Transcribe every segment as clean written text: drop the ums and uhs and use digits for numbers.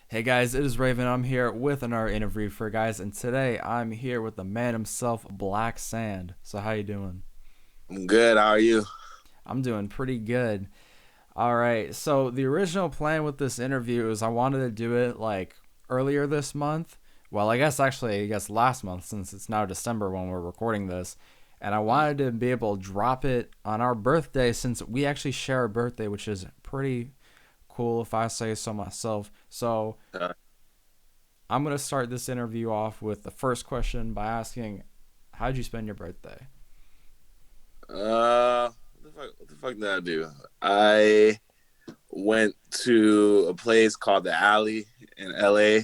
Hey guys, it is Raven. I'm here with another interview for guys, and today I'm here with the man himself, Black Sand. So how you doing? I'm good. How are you? I'm doing pretty good. All right. So the original plan with this interview is I wanted to do it like earlier this month. Well, I guess last month since it's now December when we're recording this. And I wanted to be able to drop it on our birthday since we actually share a birthday, which is pretty cool if I say so myself. So Uh, I'm going to start this interview off with the first question by asking, how'd you spend your birthday? what the fuck did I do? I went to a place called the Alley in LA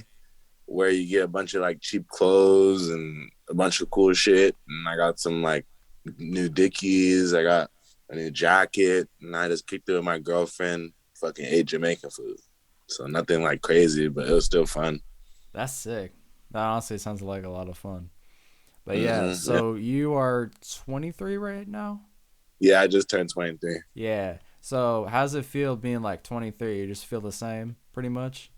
where you get a bunch of like cheap clothes and a bunch of cool shit. And I got some like new Dickies. I got a new jacket, and I just kicked it with my girlfriend. Fucking ate Jamaican food. So nothing like crazy, but it was still fun. That's sick. That honestly sounds like a lot of fun. But yeah, Yeah. so you are 23 right now? Yeah, I just turned 23. Yeah. So how's it feel being like 23? You just feel the same, pretty much?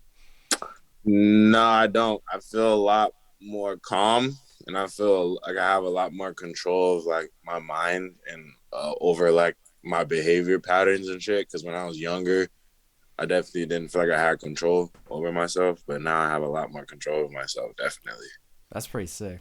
No, I don't. I feel a lot more calm, and I feel like I have a lot more control of like my mind and over like my behavior patterns and shit. Because when I was younger, I definitely didn't feel like I had control over myself, but now I have a lot more control of myself. Definitely. That's pretty sick.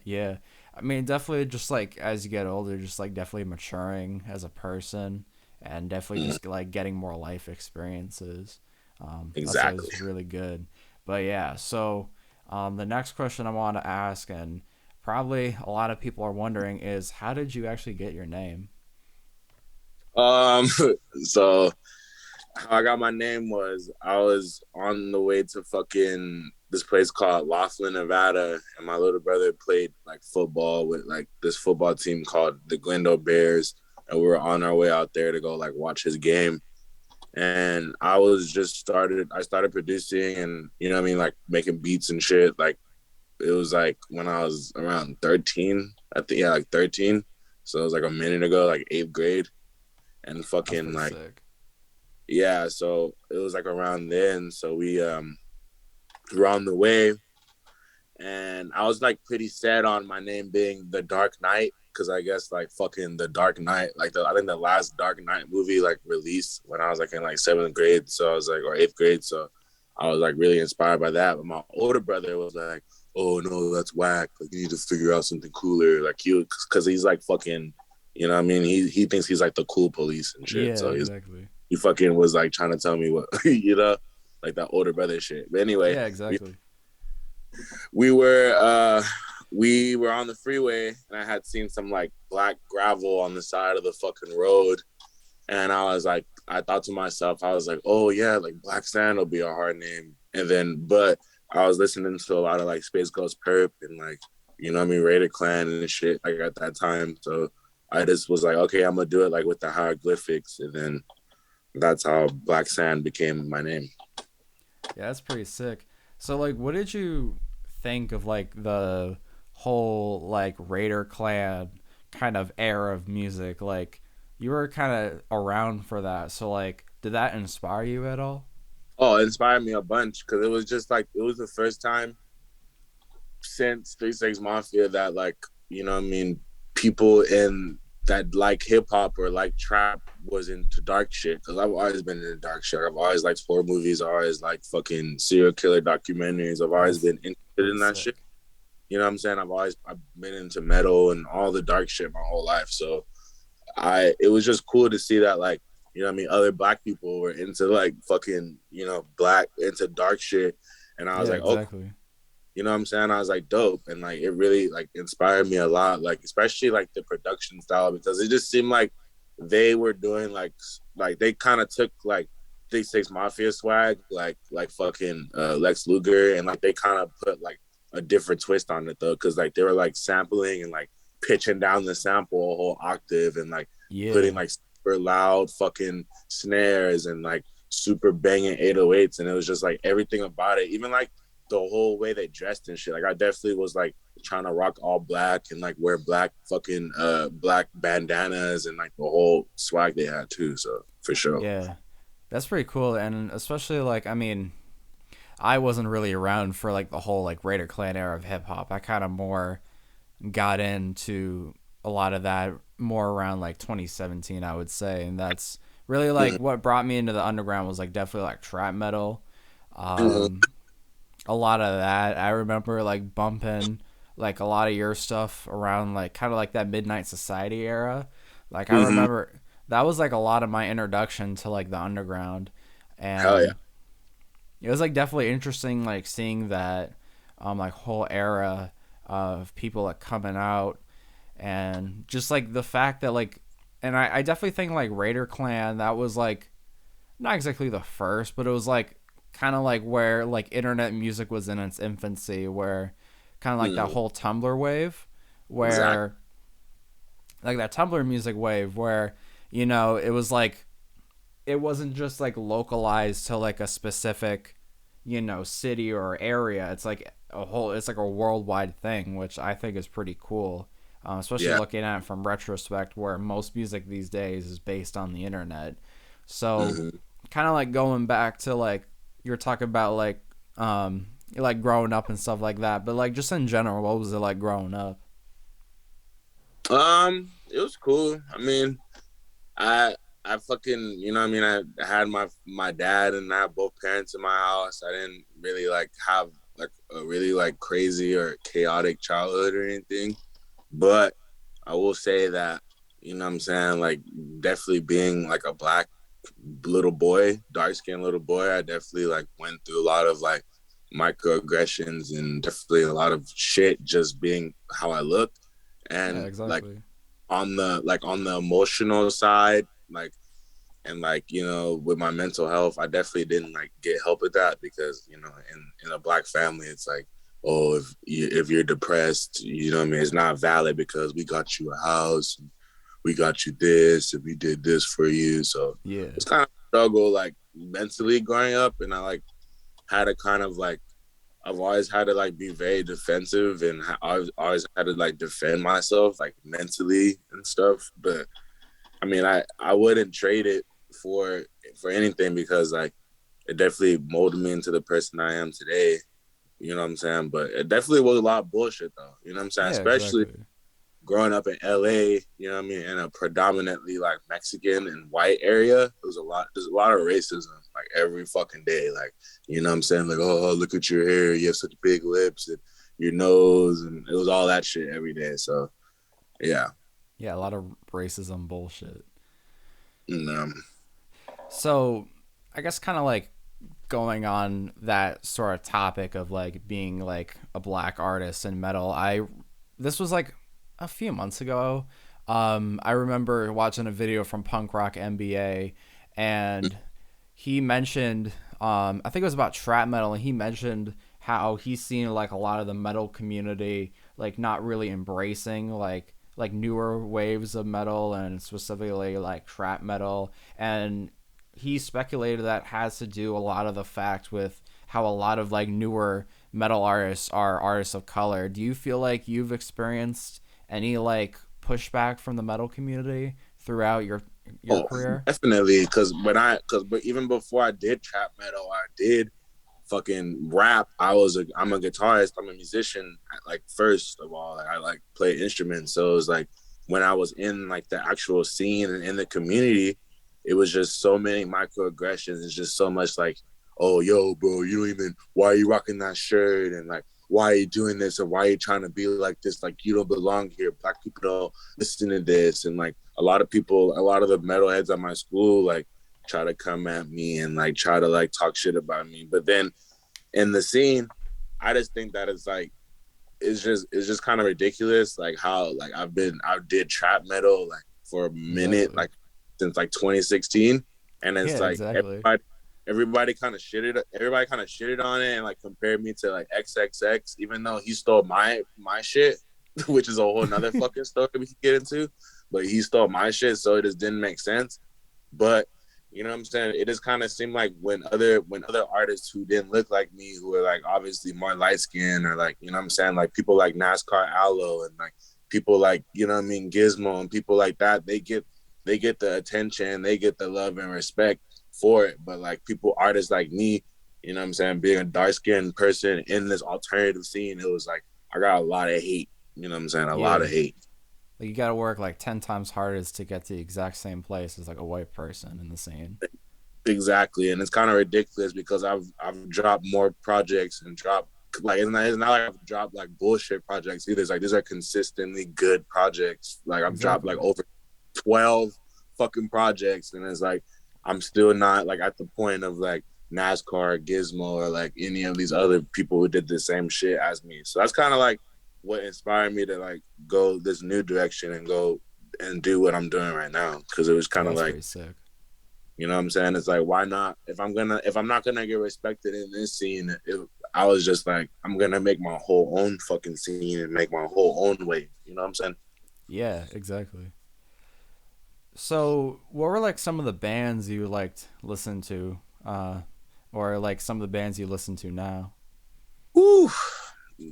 Yeah. I mean, definitely just like as you get older, just like definitely maturing as a person and definitely Mhm. just like getting more life experiences. That's Exactly. always really good. But yeah, so the next question I want to ask, and probably a lot of people are wondering, is how did you actually get your name? Um. So how I got my name was I was on the way to fucking this place called Laughlin, Nevada, and my little brother played like football with like this football team called the Glendale Bears, and we were on our way out there to go like watch his game. And I started producing and you know what I mean, like making beats and shit. Like it was like when I was around 13, I think yeah, like 13. So it was like a minute ago, like eighth grade. And That's fucking pretty like sick. yeah, so it was like around then. So we were on the way, and I was like pretty sad on my name being the Dark Knight because I guess like fucking the Dark Knight, like I think the last Dark Knight movie like released when I was like in like seventh grade, so I was like or eighth grade, so I was like really inspired by that. But my older brother was like, "Oh no, that's whack. Like you need to figure out something cooler." Like he, because he's like fucking, you know what I mean? He thinks he's like the cool police and shit. Yeah, So exactly. he fucking was like trying to tell me what you know, like that older brother shit. But anyway, Yeah, we exactly. we were uh we were on the freeway and I had seen some like black gravel on the side of the fucking road. And I was like, I thought to myself, I was like, oh yeah, like Black Sand will be a hard name. And then, but I was listening to a lot of like Space Ghost Perp and like, you know what I mean, Raider Clan and shit like at that time. So I just was like, okay, I'm gonna do it like with the hieroglyphics. And then that's how Black Sand became my name. Yeah, that's pretty sick. So like what did you think of like the whole like Raider Clan kind of era of music? Like you were kind of around for that. So like did that inspire you at all? Oh, it inspired me a bunch because it was just like it was the first time since 3 6 Mafia that like you know what I mean people in that like hip hop or like trap was into dark shit because I've always been into dark shit. I've always liked horror movies. I always like fucking serial killer documentaries. I've always That's been interested pretty in that shit. sick. You know what I'm saying? I've been into metal and all the dark shit my whole life. So I it was just cool to see that like you know what I mean other black people were into like fucking you know black into dark shit, and I was Yeah, like oh exactly. you know what I'm saying? I was like dope, and like it really like inspired me a lot, like especially like the production style because it just seemed like they were doing like they kind of took like 6 Mafia swag, like fucking Lex Luger, and like they kind of put like a different twist on it though, because like they were like sampling and like pitching down the sample a whole octave and like putting Yeah. like super loud fucking snares and like super banging 808s, and it was just like everything about it, even like the whole way they dressed and shit. Like I definitely was like trying to rock all black and like wear black fucking black bandanas and like the whole swag they had too. So for sure. Yeah. That's pretty cool and especially like I mean I wasn't really around for like the whole like Raider Clan era of hip hop. I kind of more got into a lot of that more around like 2017, I would say, and that's really like Mhm. what brought me into the underground was like definitely like trap metal. Mhm. Um, a lot of that. I remember like bumping like a lot of your stuff around like kind of like that Midnight Society era. Like I Mhm. remember that was like a lot of my introduction to like the underground, Hell yeah. and it was like definitely interesting like seeing that like whole era of people like coming out and just like the fact that like and I definitely think like Raider Clan that was like not exactly the first, but it was like kind of like where like internet music was in its infancy, where kind of like that Mhm. whole Tumblr wave, Exactly. where like that Tumblr music wave, where you know it was like it wasn't just like localized to like a specific you know city or area. It's like a whole it's like a worldwide thing, which I think is pretty cool, especially Yeah. looking at it from retrospect where most music these days is based on the internet. So Mhm. kind of like going back to like you're talking about like growing up and stuff like that, but like just in general, what was it like growing up? It was cool. I mean, I fucking, you know what I mean, I had my dad and I had both parents in my house. I didn't really like have like a really like crazy or chaotic childhood or anything. But I will say that, you know what I'm saying, like definitely being like a black little boy, dark skinned little boy, I definitely like went through a lot of like microaggressions and definitely a lot of shit just being how I looked. Yeah, And like exactly. on the emotional side, like and like you know with my mental health, I definitely didn't like get help with that because you know in a black family it's like, oh, if you're depressed, you know what I mean, it's not valid because we got you a house, we got you this, and we did this for you. So Yeah. it's kind of a struggle like mentally growing up, and I like had a kind of like I've always had to like be very defensive, and I've always had to like defend myself like mentally and stuff. But I mean, I wouldn't trade it for for anything because like it definitely molded me into the person I am today. You know what I'm saying? But it definitely was a lot of bullshit though. You know what I'm saying? Yeah, Especially exactly. growing up in LA, you know what I mean, in a predominantly like Mexican and white area, there's a lot of racism like every fucking day. Like, you know what I'm saying? Like, oh, look at your hair, you have such big lips and your nose, and it was all that shit every day. So yeah. Yeah, a lot of racism bullshit. And, So, I guess kind of like going on that sort of topic of like being like a black artist in metal. I this was like a few months ago. I remember watching a video from Punk Rock MBA, and he mentioned I think it was about trap metal, and he mentioned how he's seen like a lot of the metal community like not really embracing like newer waves of metal and specifically like trap metal, and he speculated that has to do a lot of the fact with how a lot of like newer metal artists are artists of color. Do you feel like you've experienced any like pushback from the metal community throughout your Oh, career? definitely. But even before I did trap metal, I did fucking rap. I'm a guitarist. I'm a musician. Like first of all, like, I like play instruments. So it was like when I was in like the actual scene and in the community, it was just so many microaggressions. It's just so much like, oh, yo, bro, you don't even. Why are you rocking that shirt? And like, why are you doing this? Or why are you trying to be like this? Like, you don't belong here. Black people don't listen to this. And like a lot of people, a lot of the metalheads at my school, like try to come at me and like try to like talk shit about me. But then in the scene, I just think that it's just kind of ridiculous, like how like I did trap metal like for a minute, Exactly. like since like 2016, and it's Yeah, like exactly. everybody kind of shitted on it and like compared me to like XXX, even though he stole my shit, which is a whole nother fucking story we can get into. But he stole my shit, so it just didn't make sense. But you know what I'm saying? It just kind of seemed like when other artists who didn't look like me, who were like obviously more light skinned or like, you know what I'm saying, like people like NASCAR Aloe and like people like, you know what I mean, Gizmo and people like that, they get the attention, they get the love and respect for it. But like people artists like me You know what I'm saying? Being a dark skinned person in this alternative scene, it was like I got a lot of hate. You know what I'm saying? A lot of Yeah. hate. Like you got to work like 10 times harder to get to the exact same place as like a white person in the scene. Exactly, and it's kind of ridiculous because I've dropped more projects and dropped like it's not like I've dropped like bullshit projects either. It's like these are consistently good projects. Like I've dropped like Exactly. over 12 fucking projects, and it's like I'm still not like at the point of like NASCAR, Gizmo, or like any of these other people who did the same shit as me. So that's kind of like what inspired me to like go this new direction and go and do what I'm doing right now, because it was Yeah, kind of that's like, pretty sick. you know what I'm saying? It's like, why not? If I'm not gonna get respected in this scene, I was just like, I'm gonna make my whole own fucking scene and make my whole own wave. You know what I'm saying? Yeah, exactly. So, what were like some of the bands you liked listen to, or like some of the bands you listen to now? Whew.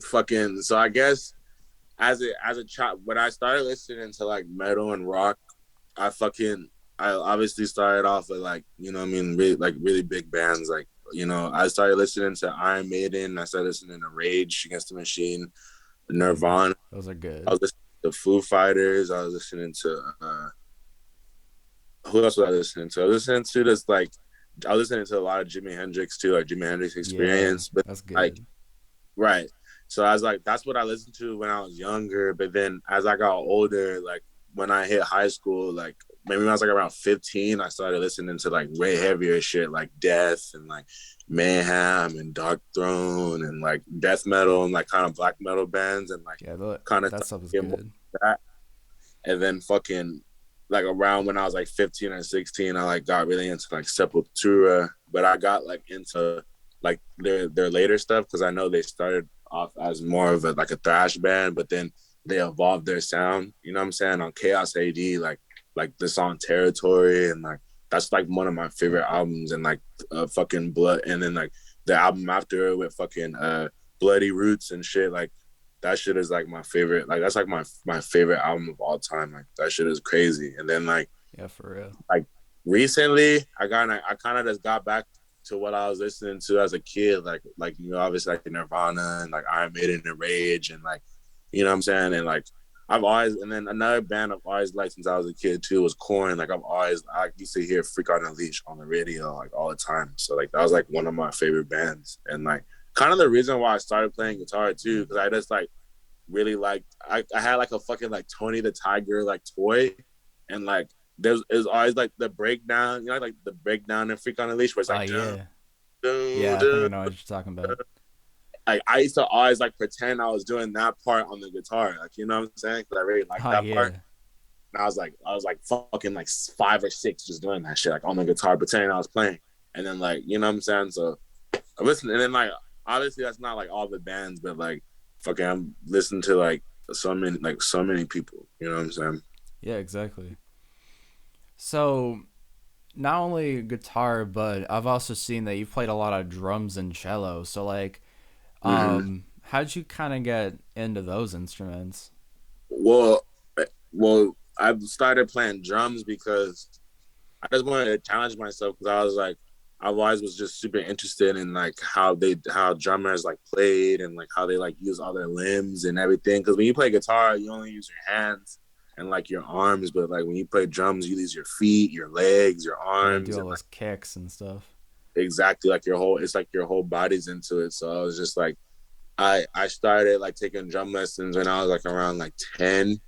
Fucking. So I guess as a child, when I started listening to like metal and rock, I fucking I obviously started off with like, you know what I mean, really like really big bands. Like, you know, I started listening to Iron Maiden. I started listening to Rage Against the Machine, Nirvana. Those are I good. was listening to Foo Fighters. I was listening to who else was I listening to? I was listening to this like I was listening to a lot of Jimi Hendrix too, like Jimi Hendrix Yeah, Experience. But that's like, good. right. So I was like, that's what I listened to when I was younger. But then as I got older, like when I hit high school, like maybe when I was like around 15, I started listening to like way heavier shit like Death and like Mayhem and Dark Throne and like death metal and like kind of black metal bands and like Yeah, kind of that started stuff is to get more good. of that. And then fucking like around when I was like 15 or 16, I like got really into like Sepultura, but I got like into like their later stuff because I know they started off as more of a like a thrash band, but then they evolved their sound. You know what I'm saying? On Chaos AD, like the song Territory, and like that's like one of my favorite albums, and like fucking Blood, and then like the album after it with fucking Bloody Roots and shit. Like that shit is like my favorite. Like that's like my favorite album of all time. Like that shit is crazy. And then Yeah, for real. like recently, I kind of just got back to what I was listening to as a kid. Like you know, obviously like Nirvana and like Iron Maiden and Rage and like, you know what I'm saying. And like I've always, and then another band I've always liked since I was a kid too was Korn. Like I used to hear Freak on a Leash on the radio like all the time. So like that was like one of my favorite bands, and like kind of the reason why I started playing guitar too, because I just like really liked. I had like a fucking like Tony the Tiger like toy, and like there's is always like the breakdown, you know, like the breakdown in Freak on a Leash, where it's Oh like dun, yeah, dun, yeah. I think I dun. know what you're talking about. Like I used to always like pretend I was doing that part on the guitar, like you know what I'm saying? Because I really like Oh that part. yeah, And I was like fucking like 5 or 6 just doing that shit like on the guitar, pretending I was playing. And then like you know what I'm saying? So I listen, and then like obviously that's not like all the bands, but like fucking I'm listening to like so many people. You know what I'm saying? yeah, exactly. So not only guitar, but I've also seen that you've played a lot of drums and cello. So like, Mm-hmm. how'd you kind of get into those instruments? Well, well, I started playing drums because I just wanted to challenge myself because I was like, I always was just super interested in like how drummers like played and like how they like use all their limbs and everything. Because when you play guitar, you only use your hands and like your arms, but like when you play drums, you use your feet, your legs, your Yeah, you do arms, all and like those kicks and stuff. exactly like your whole. It's like your whole body's into it. So I was just like, I started like taking drum lessons when I was like around like 10,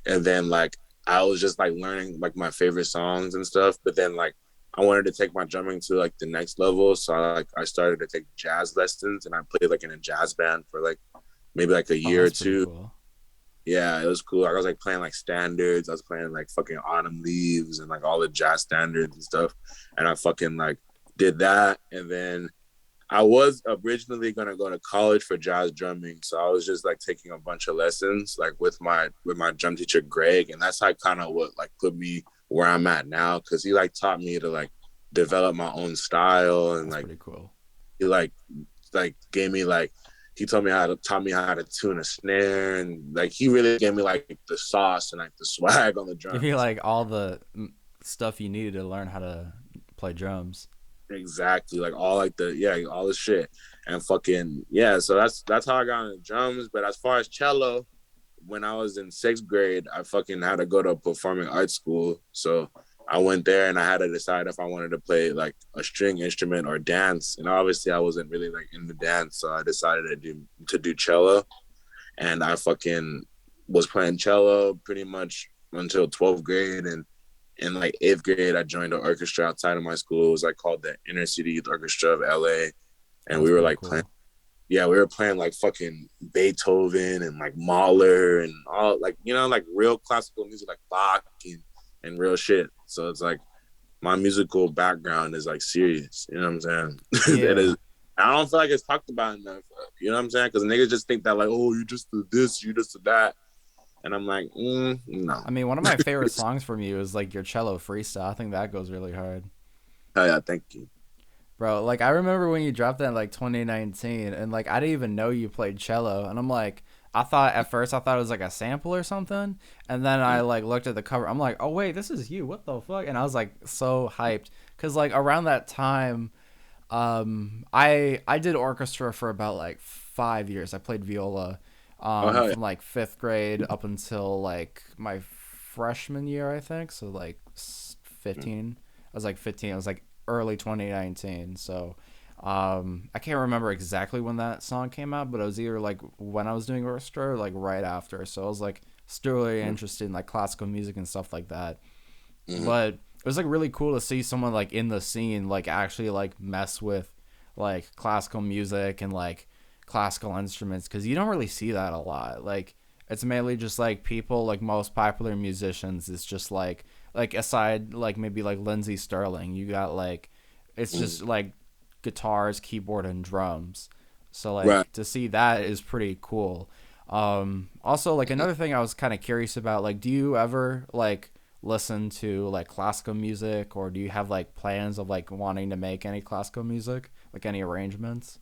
and then like I was just like learning like my favorite songs and stuff. But then like I wanted to take my drumming to like the next level, so I started to take jazz lessons, and I played like in a jazz band for like maybe like a Oh, year or that's pretty two. cool. Yeah, it was cool. I was like playing like standards. I was playing like fucking Autumn Leaves and like all the jazz standards and stuff. And I fucking like did that, and then I was originally gonna go to college for jazz drumming, so I was just like taking a bunch of lessons, like with my drum teacher Greg, and that's like kind of what like put me where I'm at now, because he like taught me to like develop my own style, and That's like pretty cool. he like gave me like he taught me how to tune a snare, and like he really gave me like the sauce and like the swag on the Give you drums. like all the stuff you needed to learn how to play drums. exactly, like all like the yeah, all the shit, and fucking yeah. So that's how I got into drums. But as far as cello, when I was in sixth grade, I fucking had to go to a performing arts school. So I went there and I had to decide if I wanted to play like a string instrument or dance. And obviously I wasn't really like into dance, so I decided to do cello. And I fucking was playing cello pretty much until 12th grade. And in like eighth grade, I joined an orchestra outside of my school. It was like called the Inner City Youth Orchestra of LA. And That's we were pretty like playing, cool. yeah, we were playing like fucking Beethoven and like Mahler and all like, like real classical music, like Bach and real shit. So it's like my musical background is like serious. You know what I'm saying? It Yeah. is. I don't feel like it's talked about enough. You know what I'm saying? Because niggas just think that like, oh, you just did this, you just did that, and I'm like, no. I mean, one of my favorite songs from you is like your cello freestyle. I think that goes really hard. Oh yeah, thank you. Bro, like I remember when you dropped that in like 2019 and like I didn't even know you played cello and I'm like I thought at first I thought it was like a sample or something and then I like looked at the cover. I'm like, "Oh wait, this is you. What the fuck?" And I was like so hyped cuz like around that time I did orchestra for about like 5 years. I played viola Oh hell yeah. from like 5th grade up until like my freshman year, I think. So like 15. I was like 15. I was like early 2019. So I can't remember exactly when that song came out, but it was either like when I was doing orchestra or like right after. So I was like still really interested in like classical music and stuff like that. Mm-hmm. But it was like really cool to see someone like in the scene like actually like mess with like classical music and like classical instruments because you don't really see that a lot. Like it's mainly just like people like most popular musicians. It's just like aside like maybe like Lindsey Sterling, you got like it's Mm-hmm. just like guitars, keyboard, and drums. So Right. like to see that is pretty cool. Also like another thing I was kind of curious about, like, do you ever like listen to like classical music or do you have like plans of like wanting to make any classical music, like any arrangements?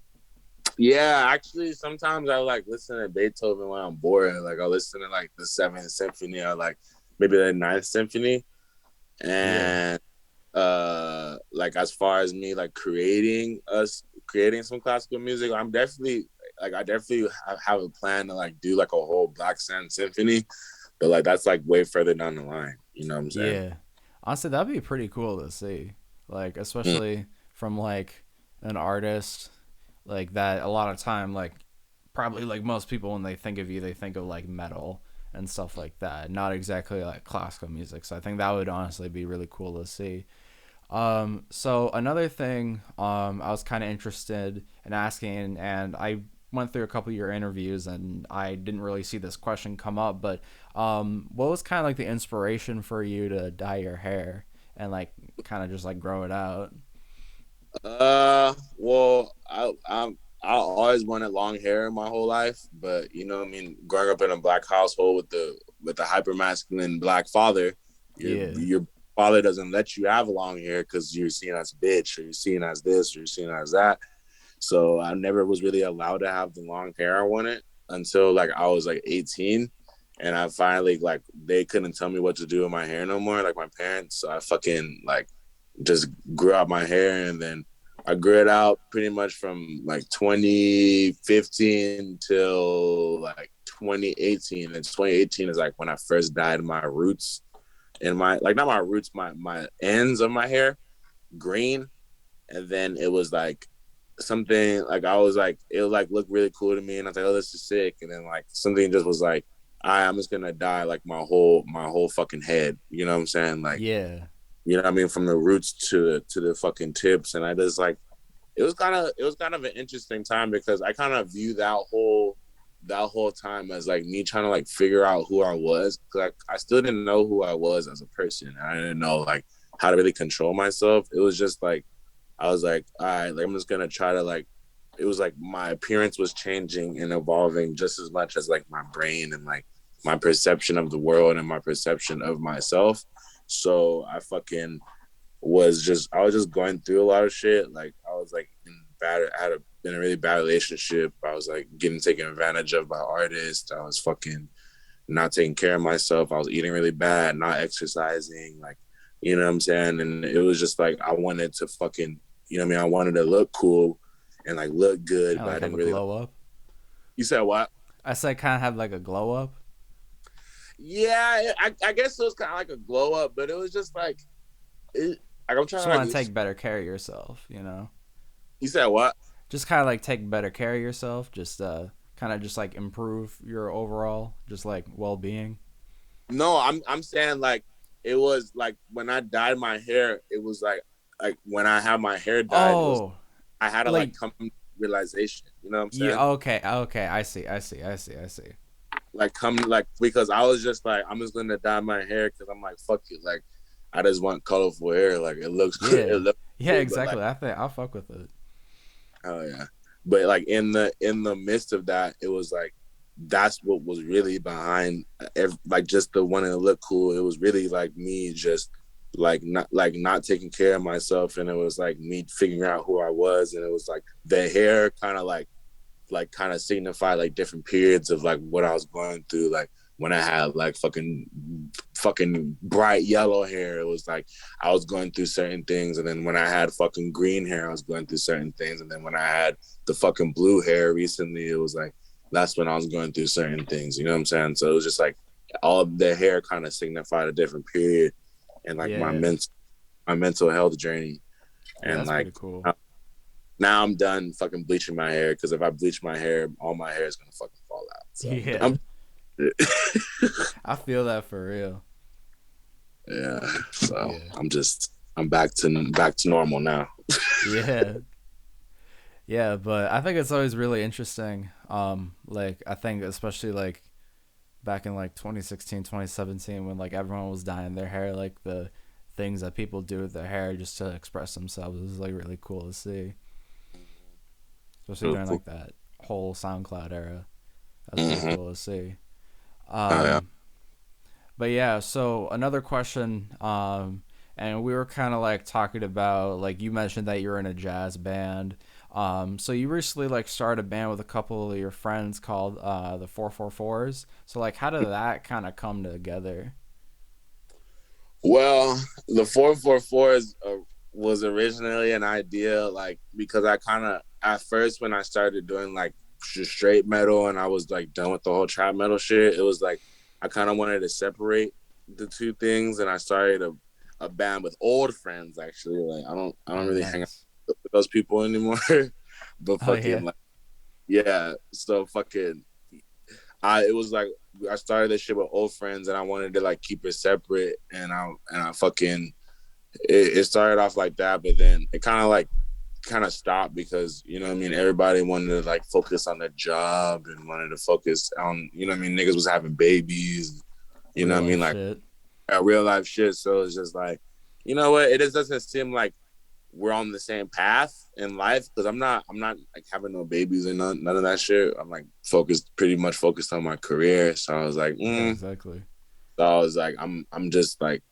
Yeah, actually, sometimes I like listen to Beethoven when I'm bored. Like I listen to like the Seventh Symphony or like maybe the Ninth Symphony, Yeah. and like as far as me like creating some classical music, I'm definitely like I definitely have a plan to like do like a whole Black Sand Symphony, but like that's like way further down the line. You know what I'm saying? Yeah. Honestly, that'd be pretty cool to see. Like Mm. especially from like an artist like that a lot of time like probably like most people when they think of you they think of like metal and stuff like that, not exactly like classical music. So I think that would honestly be really cool to see. So another thing I was kind of interested in asking, and I went through a couple of your interviews, and I didn't really see this question come up, but what was kind of like the inspiration for you to dye your hair and like kind of just like grow it out? Well, I always wanted long hair my whole life, but you know, what I mean, growing up in a black household with the hyper masculine black father, Yeah, your father doesn't let you have long hair because you're seen as a bitch, or you're seen as this, or you're seen as that. So I never was really allowed to have the long hair I wanted until like I was like 18. And I finally like they couldn't tell me what to do with my hair no more, like my parents. So I fucking like just grew out my hair, and then I grew it out pretty much from like 2015 till like 2018. And 2018 is like when I first dyed my roots and my like not my roots, my ends of my hair green. And then it was like something like I was like it was like look really cool to me, and I was like, oh, this is sick. And then like something just was like, I'm just gonna dye like my whole fucking head. You know what I'm saying? Like, yeah, you know what I mean, from the roots to the fucking tips. And I just like it was kind of an interesting time because I kind of view that whole time as like me trying to like figure out who I was, because I still didn't know who I was as a person. I didn't know like how to really control myself. It was just like I was like, all right, like, I'm just gonna try to like. It was like my appearance was changing and evolving just as much as like my brain and like my perception of the world and my perception of myself. So I was just going through a lot of shit. Like I was like in a really bad relationship. I was like getting taken advantage of by artists. I was fucking not taking care of myself. I was eating really bad, not exercising, like, you know what I'm saying? And it was just like I wanted to fucking, you know what I mean, I wanted to look cool and like look good, Kind of but I like have didn't a really. glow up. You said what? I said kind of have like a glow up. Yeah, I guess it was kind of like a glow up, but it was just like, like I'm trying Just to like. want to take better care of yourself, you know. You said what? Just kind of like take better care of yourself. Just kind of just like improve your overall just like well being. No, I'm saying like it was like when I dyed my hair, it was like when I had my hair dyed, it was Oh, I had to like like come to realization. You know what I'm yeah. saying? Okay, okay. I see. Like come like because I was just like I'm just gonna dye my hair because I'm like fuck it, like I just want colorful hair, like it looks it Yeah, looks yeah. cool, but like Exactly. I think I'll fuck with it. oh yeah, but like in the midst of that, it was like that's what was really behind like just the wanting to look cool. It was really like me just like not taking care of myself, and it was like me figuring out who I was, and it was like the hair kind of like kind of signify like different periods of like what I was going through. Like when I had like fucking bright yellow hair, it was like I was going through certain things. And then when I had fucking green hair, I was going through certain things. And then when I had the fucking blue hair recently, it was like that's when I was going through certain things. You know what I'm saying? So it was just like all of the hair kind of signified a different period and like Yeah, my mental health journey. yeah. And That's like pretty cool. now I'm done fucking bleaching my hair because if I bleach my hair, all my hair is gonna fucking fall out. So Yeah, I'm I feel that for real. yeah. So Yeah, I'm back to normal now. yeah, yeah. But I think it's always really interesting. Like I think especially like back in like 2016, 2017, when like everyone was dyeing their hair, like the things that people do with their hair just to express themselves is like really cool to see, especially Real during cool. like that whole SoundCloud era. That's pretty Mm-hmm. cool to see. Oh yeah. Um, but yeah, so another question, and we were kind of like talking about like you mentioned that you're in a jazz band. So you recently like started a band with a couple of your friends called the 444s. So like, how did that kind of come together? Well, the 444 was originally an idea like because I kind of at first when I started doing like straight metal and I was like done with the whole trap metal shit, it was like I kind of wanted to separate the two things, and I started a band with old friends actually. Like I don't Oh, really hang out nice. with those people anymore, but Oh yeah, fucking like yeah, so fucking it was like I started this shit with old friends and I wanted to like keep it separate, and I fucking it started off like that, but then it kind of stopped because you know what I mean everybody wanted to like focus on their job and wanted to focus on you know what I mean niggas was having babies, you know real what I life mean like shit. real life shit. So it's just like you know what, it just doesn't seem like we're on the same path in life because I'm not like having no babies and none of that shit. I'm like pretty much focused on my career. So I was like, Yeah, exactly. So I was like, I'm just like,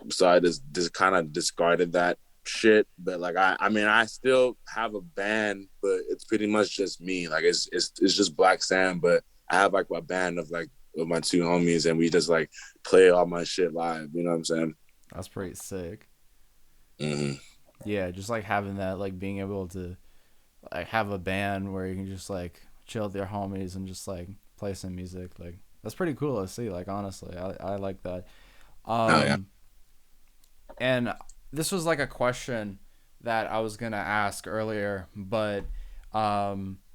so I just kind of discarded that shit. But like I mean I still have a band, but it's pretty much just me. Like it's just Black Sam, but I have like a band of like with my two homies, and we just like play all my shit live. You know what I'm saying? That's pretty sick. Mm-hmm. Yeah, just like having that, like being able to like have a band where you can just like chill with your homies and just like play some music. Like that's pretty cool to see. Like honestly, I like that. Oh yeah. Um, and this was like a question that I was gonna ask earlier, but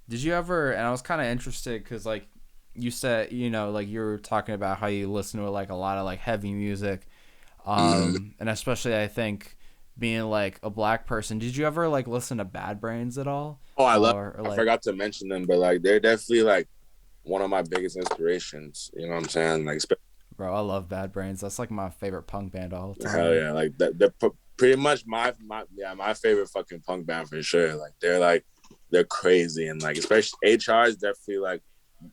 did you ever? And I was kind of interested because like you said, you know, like you were talking about how you listen to like a lot of like heavy music, Mm-hmm. and especially I think being like a black person, did you ever like listen to Bad Brains at all, Oh, or I like, forgot to mention them, but like they're definitely like one of my biggest inspirations. You know what I'm saying? Like, bro, I love Bad Brains. That's like my favorite punk band of all hell time. yeah, like that. They're pretty much my yeah my favorite fucking punk band for sure. Like they're crazy, and like especially HR is definitely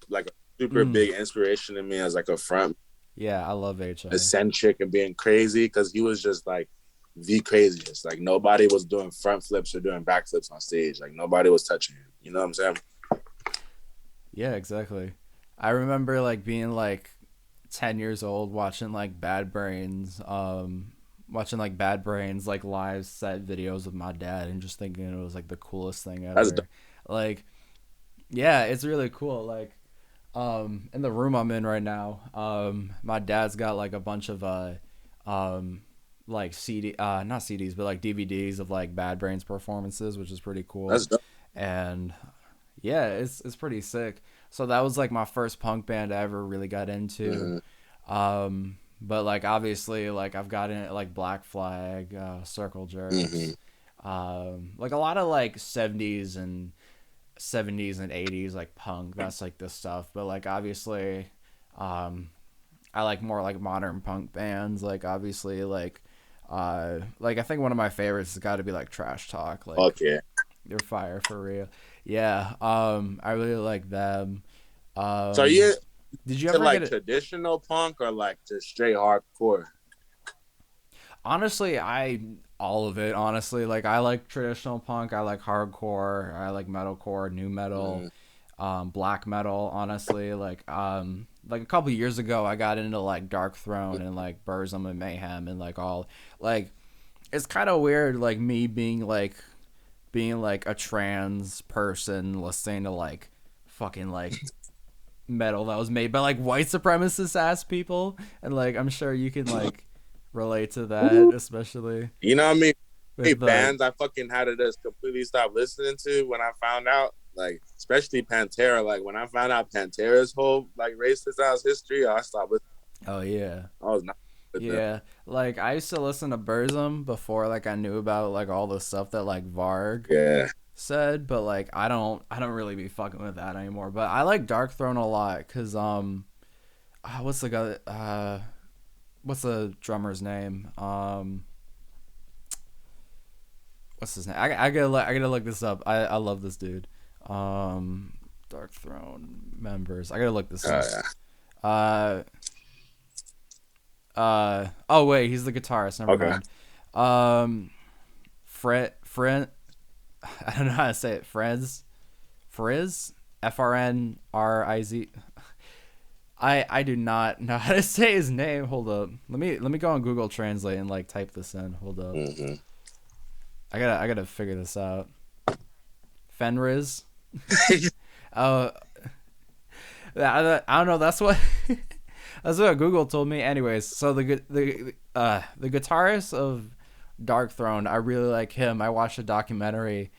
like a super Mm, big inspiration to me as like a front yeah, I love HI. eccentric and being crazy because he was just like the craziest. Like nobody was doing front flips or doing back flips on stage. Like nobody was touching him. You know what I'm saying? Yeah, exactly. I remember like being like 10 years old watching like Bad Brains watching like Bad Brains like live set videos with my dad and just thinking it was like the coolest thing That's dope. ever. Like, yeah, it's really cool. Like, in the room I'm in right now, my dad's got like a bunch of um, like not CDs, but like DVDs of like Bad Brains performances, which is pretty cool. That's dope. And yeah, it's pretty sick. So that was like my first punk band I ever really got into. Mm-hmm. But like obviously like I've gotten it like Black Flag, Circle Mm-hmm. Jerks, like a lot of like 70s and 80s like punk. That's like the stuff. But like obviously, um, I like more like modern punk bands. Like obviously like I think one of my favorites has got to be like Trash Talk. Like Okay. they're fire for real. Yeah. I really like them. So are you Did you to ever get like it? traditional punk or like just straight hardcore? Honestly, I all of it. Honestly, like I like traditional punk. I like hardcore. I like metalcore, new metal, Mm-hmm. black metal. Honestly, like a couple years ago, I got into like Dark Throne and like Burzum and Mayhem and like all like it's kind of weird. Like me being like a trans person listening to like fucking like metal that was made by like white supremacist ass people, and like I'm sure you can like relate to that, especially You know what I mean? Hey, with the bands I fucking had to just completely stop listening to when I found out, like especially Pantera. Like when I found out Pantera's whole like racist ass history, I stopped listening. oh yeah. I was not with them. Yeah, like I used to listen to Burzum before like I knew about like all the stuff that like Varg Yeah. said, but like I don't really be fucking with that anymore. But I like Dark Throne a lot cuz what's the guy what's the drummer's name? What's his name? I gotta look this up. I love this dude. Dark Throne members. I gotta look this up. Yeah. Uh oh wait, he's the guitarist. Never Okay. mind. Fred I don't know how to say it. Frizz, FRNRIZ. I do not know how to say his name. Hold up. Let me go on Google Translate and like type this in. Hold up. Mm-hmm. I gotta figure this out. Fenriz. uh, I don't know. That's what that's what Google told me. Anyways, so the guitarist of Dark Throne, I really like him. I watched a documentary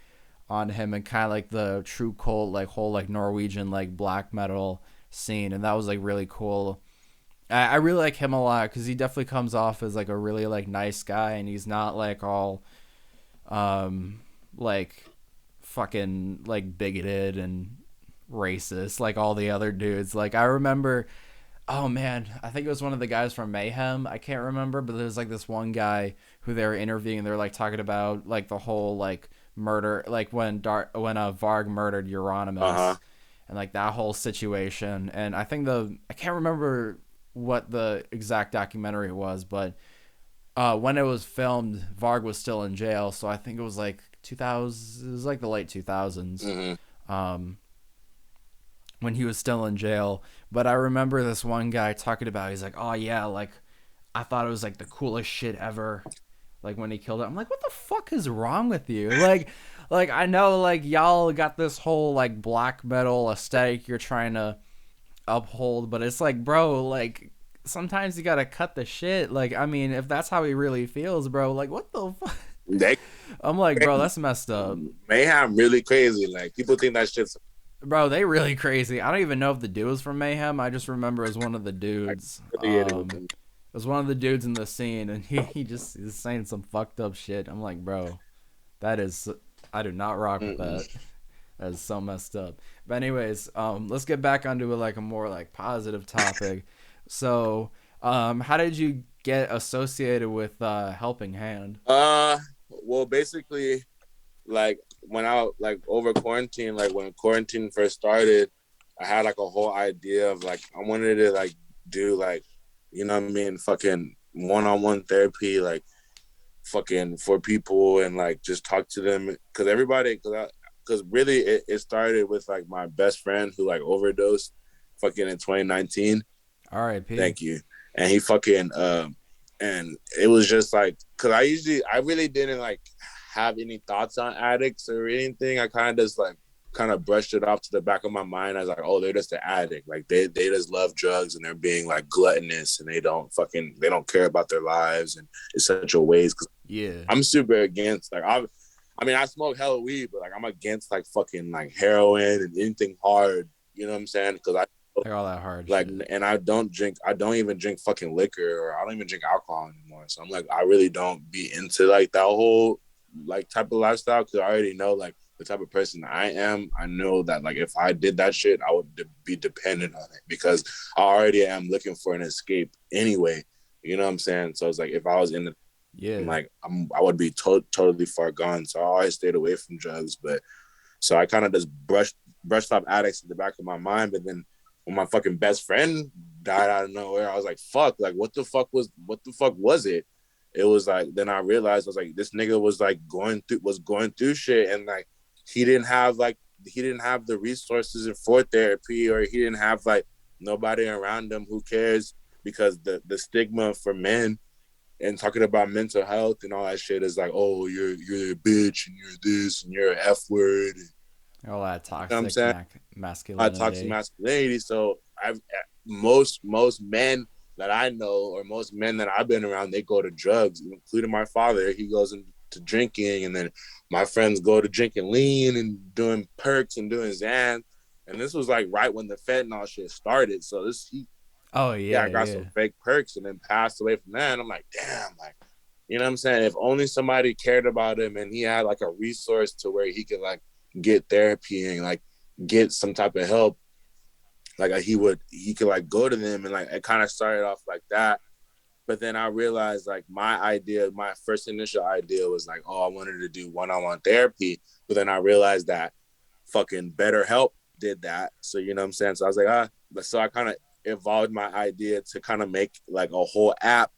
on him and kind of like the true cult, like whole like Norwegian like black metal scene, and that was like really cool. I really like him a lot because he definitely comes off as like a really like nice guy, and he's not like all like fucking like bigoted and racist like all the other dudes. Like I remember, oh man, I think it was one of the guys from Mayhem. I can't remember, but there was like this one guy who they were interviewing. They were like talking about like the whole like murder, like when Varg murdered Uh-huh. Euronymous, and like that whole situation. And I think I can't remember what the exact documentary was, but when it was filmed, Varg was still in jail. So I think it was like 2000. It was like the late 2000s. Mm-hmm. Um, when he was still in jail. But I remember this one guy talking about, he's like, oh yeah, like I thought it was like the coolest shit ever. Like when he killed it, I'm like, what the fuck is wrong with you? Like I know like y'all got this whole like black metal aesthetic you're trying to uphold, but it's like, bro, like sometimes you gotta cut the shit. Like I mean, if that's how he really feels, bro, like what the fuck? They I'm like, bro, that's messed up. Mayhem really crazy. Like people think that shit's Bro, they really crazy. I don't even know if the dude was from Mayhem. I just remember as one of the like dudes. affiliated with them. It was one of the dudes in the scene, and he just is saying some fucked up shit. I'm like, bro, that is, I do not rock with Mm-mm. that. That is so messed up. But anyways, let's get back onto like a more like positive topic. So, how did you get associated with Helping Hand? Well, basically, like when I like over quarantine, like when quarantine first started, I had like a whole idea of like I wanted to like do like, you know what I mean, fucking one-on-one therapy, like fucking for people and like just talk to them because everybody because really it started with like my best friend who like overdosed fucking in 2019. R.I.P. Thank you. And he fucking And it was just like, cause I really didn't like have any thoughts on addicts or anything. I kind of just like kind of brushed it off to the back of my mind. I was like, oh, they're just an addict. Like they just love drugs and they're being like gluttonous and they don't care about their lives and it's such a waste. Cause Yeah. I'm super against like I mean I smoke hella weed, but like I'm against like fucking like heroin and anything hard. You know what I'm saying? Because I Like all that hard like, shit. and I don't even drink fucking liquor or I don't even drink alcohol anymore. So I'm like, I really don't be into like that whole like type of lifestyle because I already know like the type of person I am. I know that like if I did that shit, I would be dependent on it because I already am looking for an escape anyway. You know what I'm saying? So it's like if I was in the Yeah. like I would be totally far gone. So I always stayed away from drugs. But so I kind of just brushed off addicts in the back of my mind. But then when my fucking best friend died out of nowhere, I was like, fuck, like what the fuck was it? It was like then I realized I was like, this nigga was like going through shit and like he didn't have the resources for therapy or he didn't have like nobody around him who cares because the stigma for men and talking about mental health and all that shit is like, oh, you're a bitch and you're this and you're an F word. And, All that you know what I'm toxic saying? Toxic masculinity. masculinity. So I've most men that I know or most men that I've been around, they go to drugs, including my father. He goes into drinking, and then my friends go to drinking lean and doing perks and doing Xan. And this was like right when the fentanyl shit started. So Oh yeah, yeah, I got yeah. some fake perks and then passed away from that. And I'm like, damn, like, you know what I'm saying? If only somebody cared about him and he had like a resource to where he could like get therapy and like get some type of help, like he could like go to them and like it kind of started off like that. But then I realized like my first initial idea was like, oh, I wanted to do one-on-one therapy. But then I realized that fucking BetterHelp did that. So you know what I'm saying? So I was like, so I kind of evolved my idea to kind of make like a whole app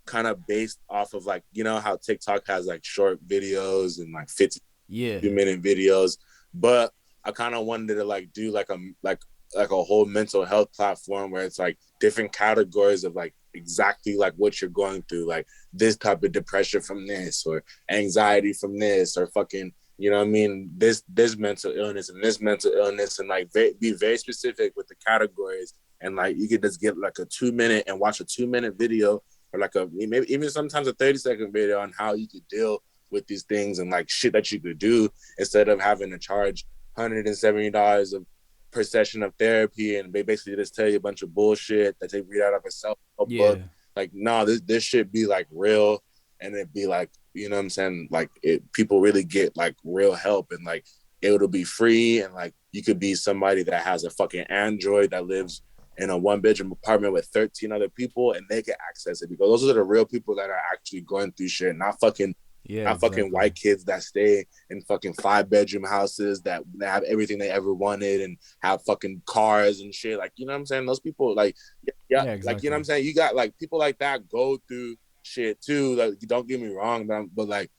kind of based off of like, you know how TikTok has like short videos and like 50 Yeah. minute videos, but I kind of wanted to like do like a whole mental health platform where it's like different categories of like exactly like what you're going through, like this type of depression from this or anxiety from this or fucking you know what I mean this mental illness and this mental illness and like be very specific with the categories and like you could just get like a 2 minute and watch a 2 minute video or like a maybe even sometimes a 30-second video on how you could deal with these things and like shit that you could do instead of having to charge $170 per session of therapy and they basically just tell you a bunch of bullshit that they read out of a self-help book. Yeah. Like, no, this should be like real and it'd be like, you know what I'm saying? Like people really get like real help and like it'll be free and like you could be somebody that has a fucking Android that lives in a one-bedroom apartment with 13 other people and they can access it because those are the real people that are actually going through shit, Yeah, not fucking exactly. white kids that stay in fucking 5 bedroom houses that have everything they ever wanted and have fucking cars and shit. Like, you know what I'm saying? Those people, like, yeah, Yeah, like, you know what I'm exactly. saying? You got like people like that go through shit too. Like, don't get me wrong, but like,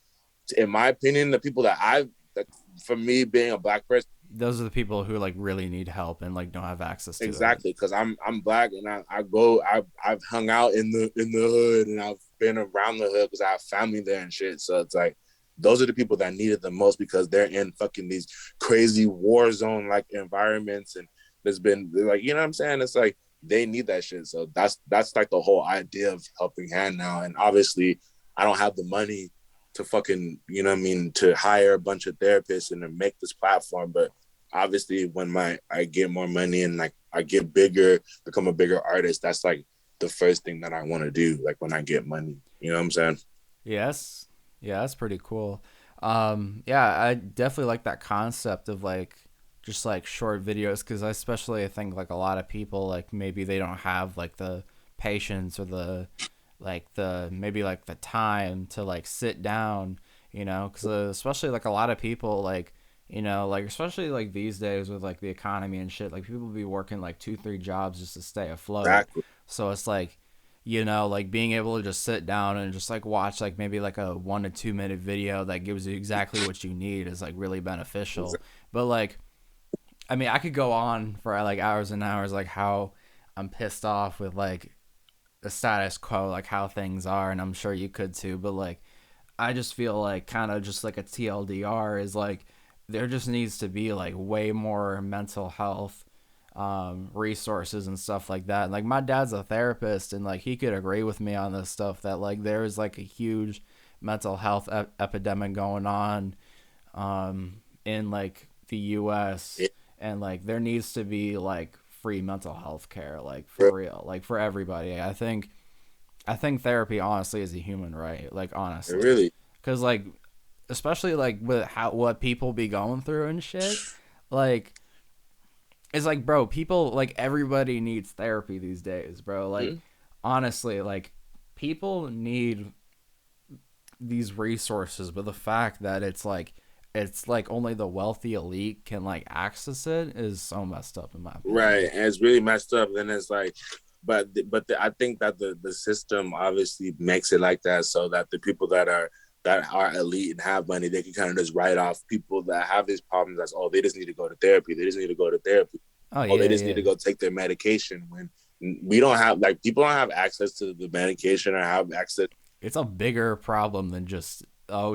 in my opinion, the people that like, for me being a black person, Those are the people who like really need help and like don't have access to it. exactly, because I'm black and I've hung out in the hood and I've been around the hood because I have family there and shit. So it's like those are the people that need it the most because they're in fucking these crazy war zone like environments and there's been like you know what I'm saying. It's like they need that shit. So that's like the whole idea of helping hand now. And obviously I don't have the money to fucking you know what I mean to hire a bunch of therapists and to make this platform, but obviously when I get more money and like I get bigger, become a bigger artist, that's like the first thing that I want to do. Like when I get money, you know what I'm saying? Yes. Yeah, that's pretty cool. Yeah, I definitely like that concept of like just like short videos because I think like a lot of people like maybe they don't have like the patience or the maybe like the time to like sit down, because especially like a lot of people like like especially like these days with like the economy and shit, like people be working like 2 3 jobs just to stay afloat. Exactly. So it's like like being able to just sit down and just like watch like maybe like a 1 to 2 minute video that gives you exactly what you need is like really beneficial. Exactly. But like, I mean, I could go on for like hours and hours, like how I'm pissed off with like a status quo, like how things are, and I'm sure you could too, but like I just feel like kind of just like a TLDR is like there just needs to be like way more mental health resources and stuff like that. And like my dad's a therapist, and like he could agree with me on this stuff that like there is like a huge mental health epidemic going on in like the U.S. Yeah, and like there needs to be like free mental health care, like for real, like for everybody. I think therapy honestly is a human right, like honestly, really. because like especially like with how what people be going through and shit, like it's like bro, people like everybody needs therapy these days, bro. Like Hmm? honestly, like people need these resources, but the fact that it's like only the wealthy elite can like access it is so messed up in my Right, opinion. and it's really messed up. Then it's like, I think that the system obviously makes it like that so that the people that are elite and have money, they can kind of just write off people that have these problems as, oh, they just need to go to therapy. They just need to go to therapy. Oh Oh, they yeah, just need yeah. to go take their medication. When we don't have, like, people don't have access to the medication or have access. It's a bigger problem than just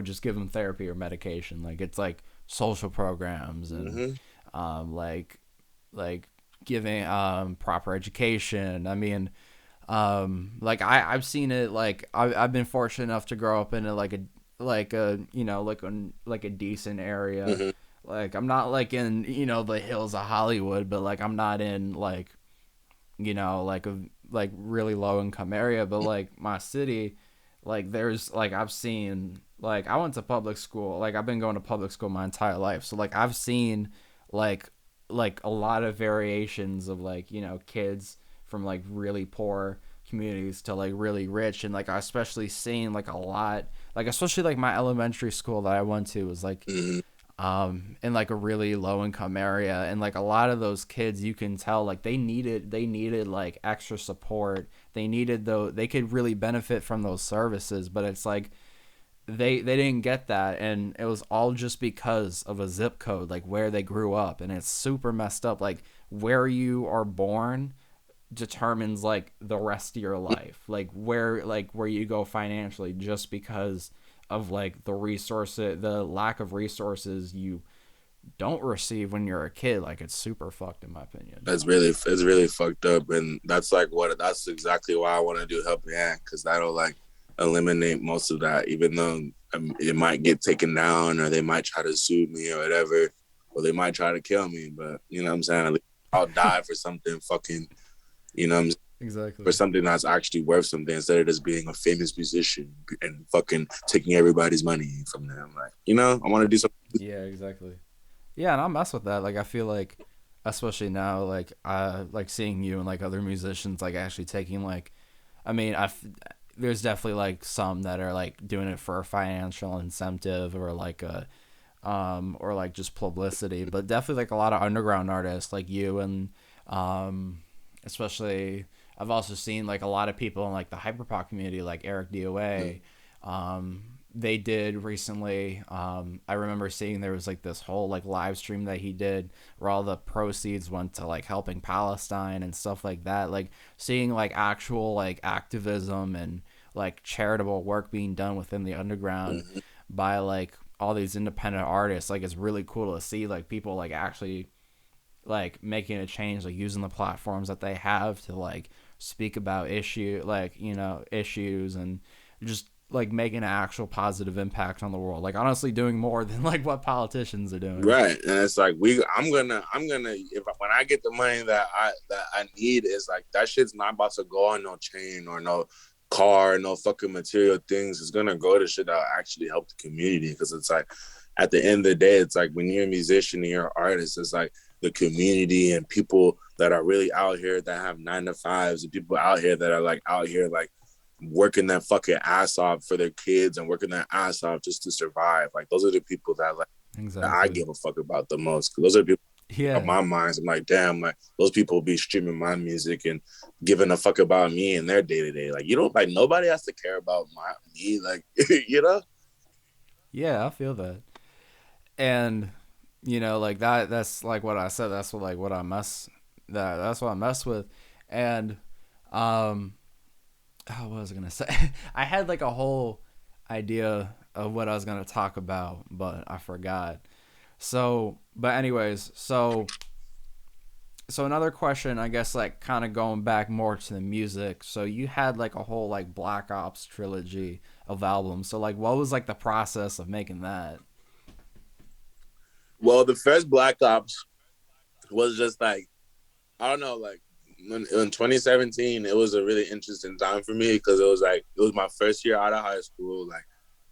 just give them therapy or medication. Like it's like social programs and Mm-hmm. like giving proper education. I mean, like I've seen it. Like I've been fortunate enough to grow up in a you know like a decent area. Mm-hmm. Like I'm not like in the hills of Hollywood, but like I'm not in like like a like really low income area, but like my city, like there's like I've seen like I went to public school, like I've been going to public school my entire life, so like I've seen like a lot of variations of like kids from like really poor communities to like really rich, and like I especially seen like a lot, like especially like my elementary school that I went to was like Mm-hmm. in like a really low income area, and like a lot of those kids you can tell like they needed like extra support, they needed though they could really benefit from those services, but it's like they didn't get that, and it was all just because of a zip code, like where they grew up, and it's super messed up. Like where you are born determines like the rest of your life, like where you go financially, just because of like the lack of resources you don't receive when you're a kid. Like it's super fucked in my opinion. It's really fucked up, and that's exactly why I want to do helping hand, because that'll like eliminate most of that. Even though it might get taken down, or they might try to sue me or whatever, or they might try to kill me. But you know what I'm saying? At least I'll die for something fucking. You know what I'm saying? For Exactly. something that's actually worth something, instead of just being a famous musician and fucking taking everybody's money from them. Like, I want to do something. Yeah, exactly. Yeah, and I mess with that. Like I feel like, especially now, like I like seeing you and like other musicians like actually taking like, I mean, there's definitely like some that are like doing it for a financial incentive or like a or like just publicity, but definitely like a lot of underground artists like you and um especially I've also seen like a lot of people in like the hyperpop community like Eric DOA. They did recently, I remember seeing there was like this whole like live stream that he did where all the proceeds went to like helping Palestine and stuff like that, like seeing like actual like activism and like charitable work being done within the underground Mm-hmm. by like all these independent artists. Like it's really cool to see like people like actually like making a change, like using the platforms that they have to like speak about issues and just like making an actual positive impact on the world, like honestly doing more than like what politicians are doing. Right, and it's like I'm gonna, if when I get the money that I need, is like that shit's not about to go on no chain or no car, no fucking material things. It's gonna go to shit that actually help the community, because it's like at the end of the day, it's like when you're a musician and you're an artist, it's like the community and people that are really out here that have 9 to 5s, and people out here that are like out here like working that fucking ass off for their kids and working their ass off just to survive. Like those are the people that I Exactly. give a fuck about the most. Cause those are people on Yeah. my minds. I'm like, damn, like those people be streaming my music and giving a fuck about me and their day to day. Like, you don't, like, nobody has to care about me. Like, you know? Yeah, I feel that. And like that's like what I said, that's what like what I mess with. And um Oh, what was I gonna say? I had like a whole idea of what I was gonna talk about, but I forgot. So, but anyways, so another question, I guess, like kind of going back more to the music. So you had like a whole like Black Ops trilogy of albums. So like, what was like the process of making that? Well, the first Black Ops was just like, I don't know, like in 2017, it was a really interesting time for me because it was my first year out of high school. Like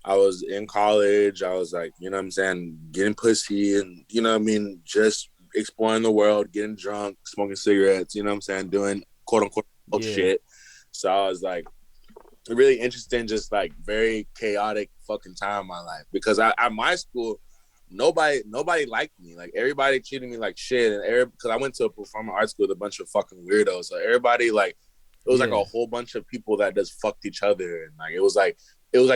I was in college. I was like, you know what I'm saying, getting pussy and, you know what I mean, just exploring the world, getting drunk, smoking cigarettes, you know what I'm saying, doing quote unquote Yeah, shit. So I was like, really interesting, just like very chaotic fucking time in my life because at my school, nobody liked me. Like everybody treated me like shit, and because I went to a performing arts school with a bunch of fucking weirdos. So everybody like it was like yeah, a whole bunch of people that just fucked each other, and like it was like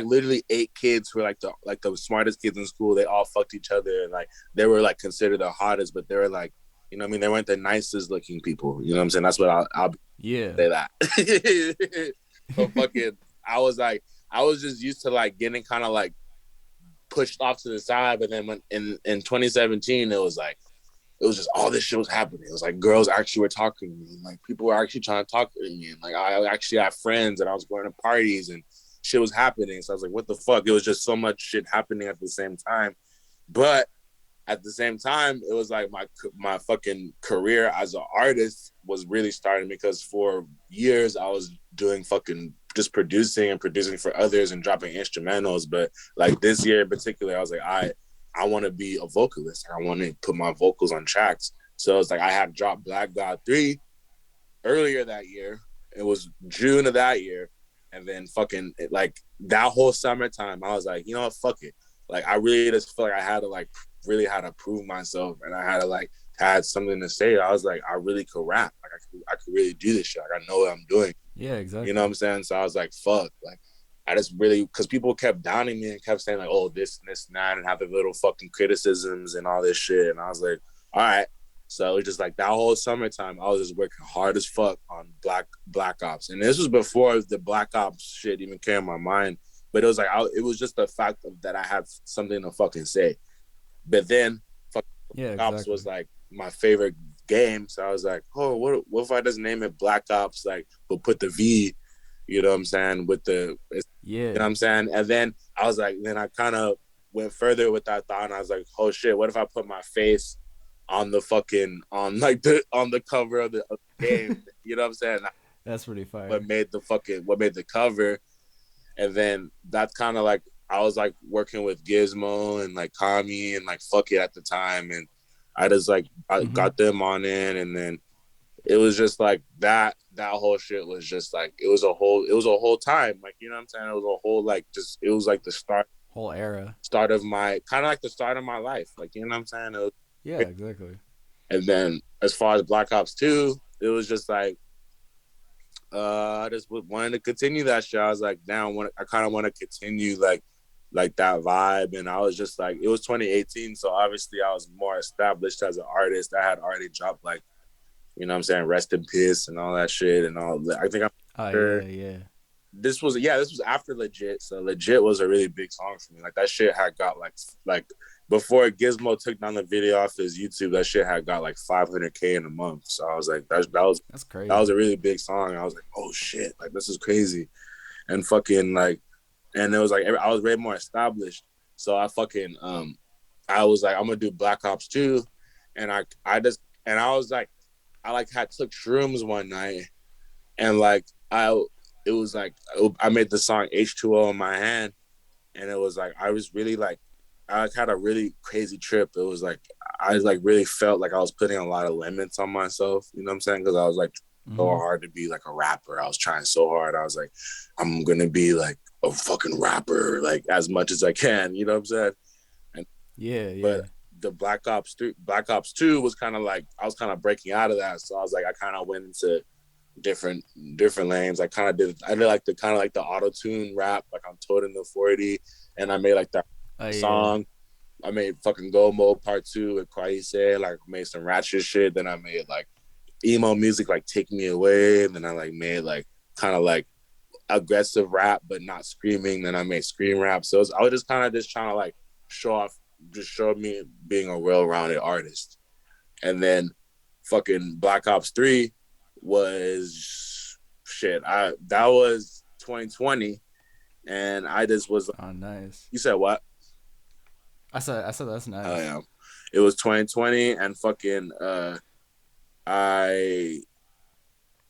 literally 8 kids who were like the smartest kids in school. They all fucked each other, and like they were like considered the hottest, but they were like, you know what I mean, they weren't the nicest looking people. You know what I'm saying? That's what I'll yeah, say that. So fucking, I was like, I was just used to like getting kind of like pushed off to the side, but then when in 2017, it was just all this shit was happening. It was like girls actually were talking to me, and like people were actually trying to talk to me, and like I actually had friends, and I was going to parties, and shit was happening. So I was like, what the fuck? It was just so much shit happening at the same time, but at the same time, it was like my fucking career as an artist was really starting because for years I was doing fucking just producing and producing for others and dropping instrumentals. But like this year in particular, I was like, I want to be a vocalist. I want to put my vocals on tracks. So it's like I had dropped Black God 3 earlier that year. It was June of that year. And then fucking like that whole summertime, I was like, you know what, fuck it. Like I really just felt like I had to like really had to prove myself and I had to like had something to say. I was like, I really could rap. Like I could really do this shit. Like I know what I'm doing. yeah, You know what exactly. I'm saying? So I was like, fuck. Like I just really because people kept downing me and kept saying like, oh, this and this and that and have the little fucking criticisms and all this shit. And I was like, all right. So it was just like that whole summertime, I was just working hard as fuck on Black Ops, and this was before the Black Ops shit even came in my mind. But it was like it was just the fact of that I had something to fucking say. But then, fucking Yeah, Black Ops exactly. was like my favorite game, so I was like, oh, what if I just name it Black Ops, like, but put the V, you know what I'm saying, with you know Yeah, what I'm saying, and then I was like, then I kind of went further with that thought, and I was like, oh shit, what if I put my face on the fucking on the cover of the game, you know what I'm saying? that's pretty What fire. made the cover, and then that's kind of like I was like working with Gizmo and like Kami and like Fuck It at the time, and I just like I Mm-hmm. got them on in, and then it was just like that whole shit was just like it was a whole time, like, you know what I'm saying, it was a whole like just it was like the Whole era. start of my kind of like the start of my life, like, you know what I'm saying, Yeah, exactly. and then as far as Black Ops 2, it was just like I just wanted to continue that shit. I was like, damn, I kind of want to continue like that vibe. And I was just like, it was 2018, so obviously I was more established as an artist. I had already dropped like, you know what I'm saying, Rest in Peace and all that shit and all that. I think I'm Oh sure yeah, yeah. this was after Legit. So Legit was a really big song for me. Like that shit had got like before Gizmo took down the video off his YouTube, that shit had got like 500K in a month. So I was like, That's that was crazy. a really big song. I was like, oh shit, like this is crazy, and fucking like, and it was like I was way more established. So I fucking I was like, I'm gonna do Black Ops 2, and I just and I was like, I like had took shrooms one night, and like it was like I made the song H2O in my hand, and it was like I was really like I had a really crazy trip. It was like I like really felt like I was putting a lot of limits on myself. You know what I'm saying? Because I was like so Mm-hmm. hard to be like a rapper. I was trying so hard. I was like, I'm gonna be like a fucking rapper, like as much as I can. You know what I'm saying? And Yeah, but yeah. the Black Ops 2 was kind of like I was kind of breaking out of that. So I was like I kind of went into different lanes. I did like the kind of like the auto tune rap, like I'm Toad in the 40, and I made like that Oh yeah. song. I made fucking Go Mode Part 2 with Quaise, like made some ratchet shit. Then I made like emo music like Take Me Away. And then I like made like kind of like aggressive rap but not screaming. Then I made scream rap. So I was just kind of just trying to like show me being a well-rounded artist. And then fucking Black Ops 3 was shit. That was 2020, and I just was. Oh, nice. You said what? I said that's nice. Oh yeah, it was 2020, and fucking I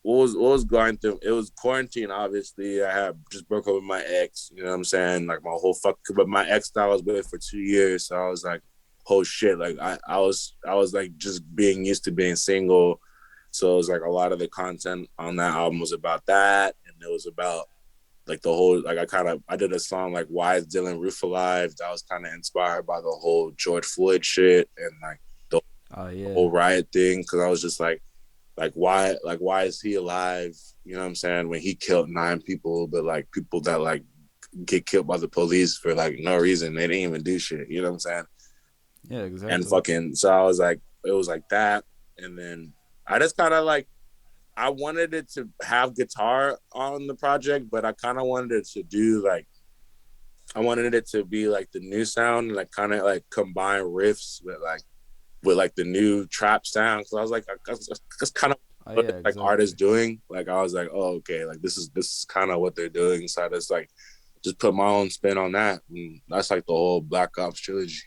what was going through. It was quarantine. Obviously, I had just broke up with my ex. You know what I'm saying? Like my whole but my ex that I was with for 2 years. So I was like, oh shit. Like I was like just being used to being single. So it was like a lot of the content on that album was about that, and it was about like the whole like I did a song like Why Is Dylan Roof Alive? That was kind of inspired by the whole George Floyd shit and like the whole riot thing, because I was just like why is he alive? You know what I'm saying? When he killed 9 people, but like people that like get killed by the police for like no reason, they didn't even do shit. You know what I'm saying? Yeah, exactly. And fucking so I was like, it was like that, and then I just kind of like, I wanted it to have guitar on the project, but I kind of wanted it to do like, I wanted it to be like the new sound, like kind of like combine riffs with like the new trap sound. Cause I was like, that's kind of what like artists doing. Like I was like, oh okay, like this is kind of what they're doing. So I just like just put my own spin on that, and that's like the whole Black Ops trilogy.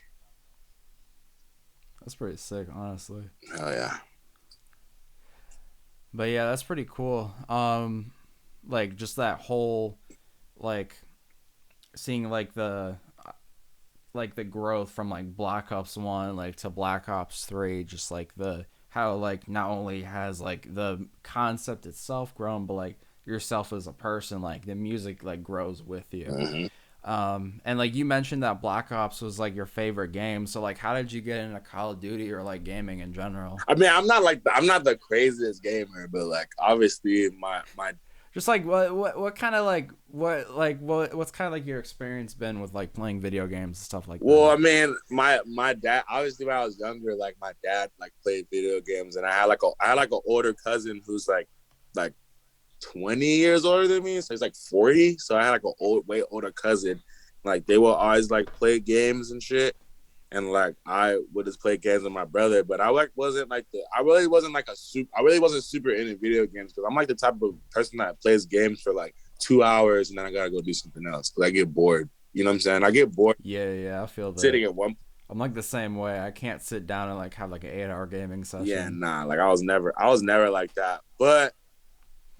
That's pretty sick, honestly. Hell yeah. But yeah, that's pretty cool. Like just that whole, like, seeing like the growth from like Black Ops 1 like to Black Ops 3, just like the how like not only has like the concept itself grown, but like yourself as a person, like the music like grows with you. Mm-hmm. And like you mentioned that Black Ops was like your favorite game, so like how did you get into Call of Duty or like gaming in general? I mean, I'm not the craziest gamer, but like obviously my just like what kind of like what's kind of like your experience been with like playing video games and stuff like that? Well, I mean, my dad, obviously when I was younger, like my dad like played video games, and I had like an older cousin who's like 20 years older than me, so he's like 40. So I had like a way older cousin. Like they will always like play games and shit, and like I would just play games with my brother. But I like I really wasn't super into video games, because I'm like the type of person that plays games for like 2 hours and then I gotta go do something else because I get bored. You know what I'm saying? I get bored. Yeah, I feel that. Sitting at one. I'm like the same way. I can't sit down and like have like an 8-hour gaming session. Yeah, nah. Like I was never like that. But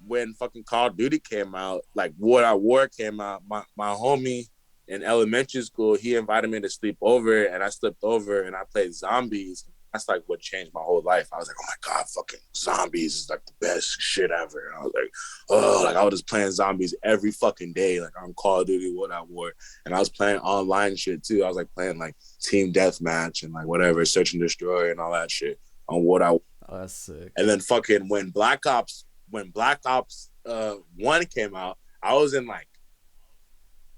when fucking Call of Duty came out, like World at War came out, my homie in elementary school, he invited me to sleep over, and I slept over and I played zombies. That's like what changed my whole life. I was like, oh my God, fucking zombies is like the best shit ever. And I was like, oh, like I was just playing zombies every fucking day, like on Call of Duty World at War. And I was playing online shit too. I was like playing like Team Deathmatch and like whatever, Search and Destroy and all that shit on World at War. Oh, that's sick. And then fucking when Black Ops 1 came out, I was in like,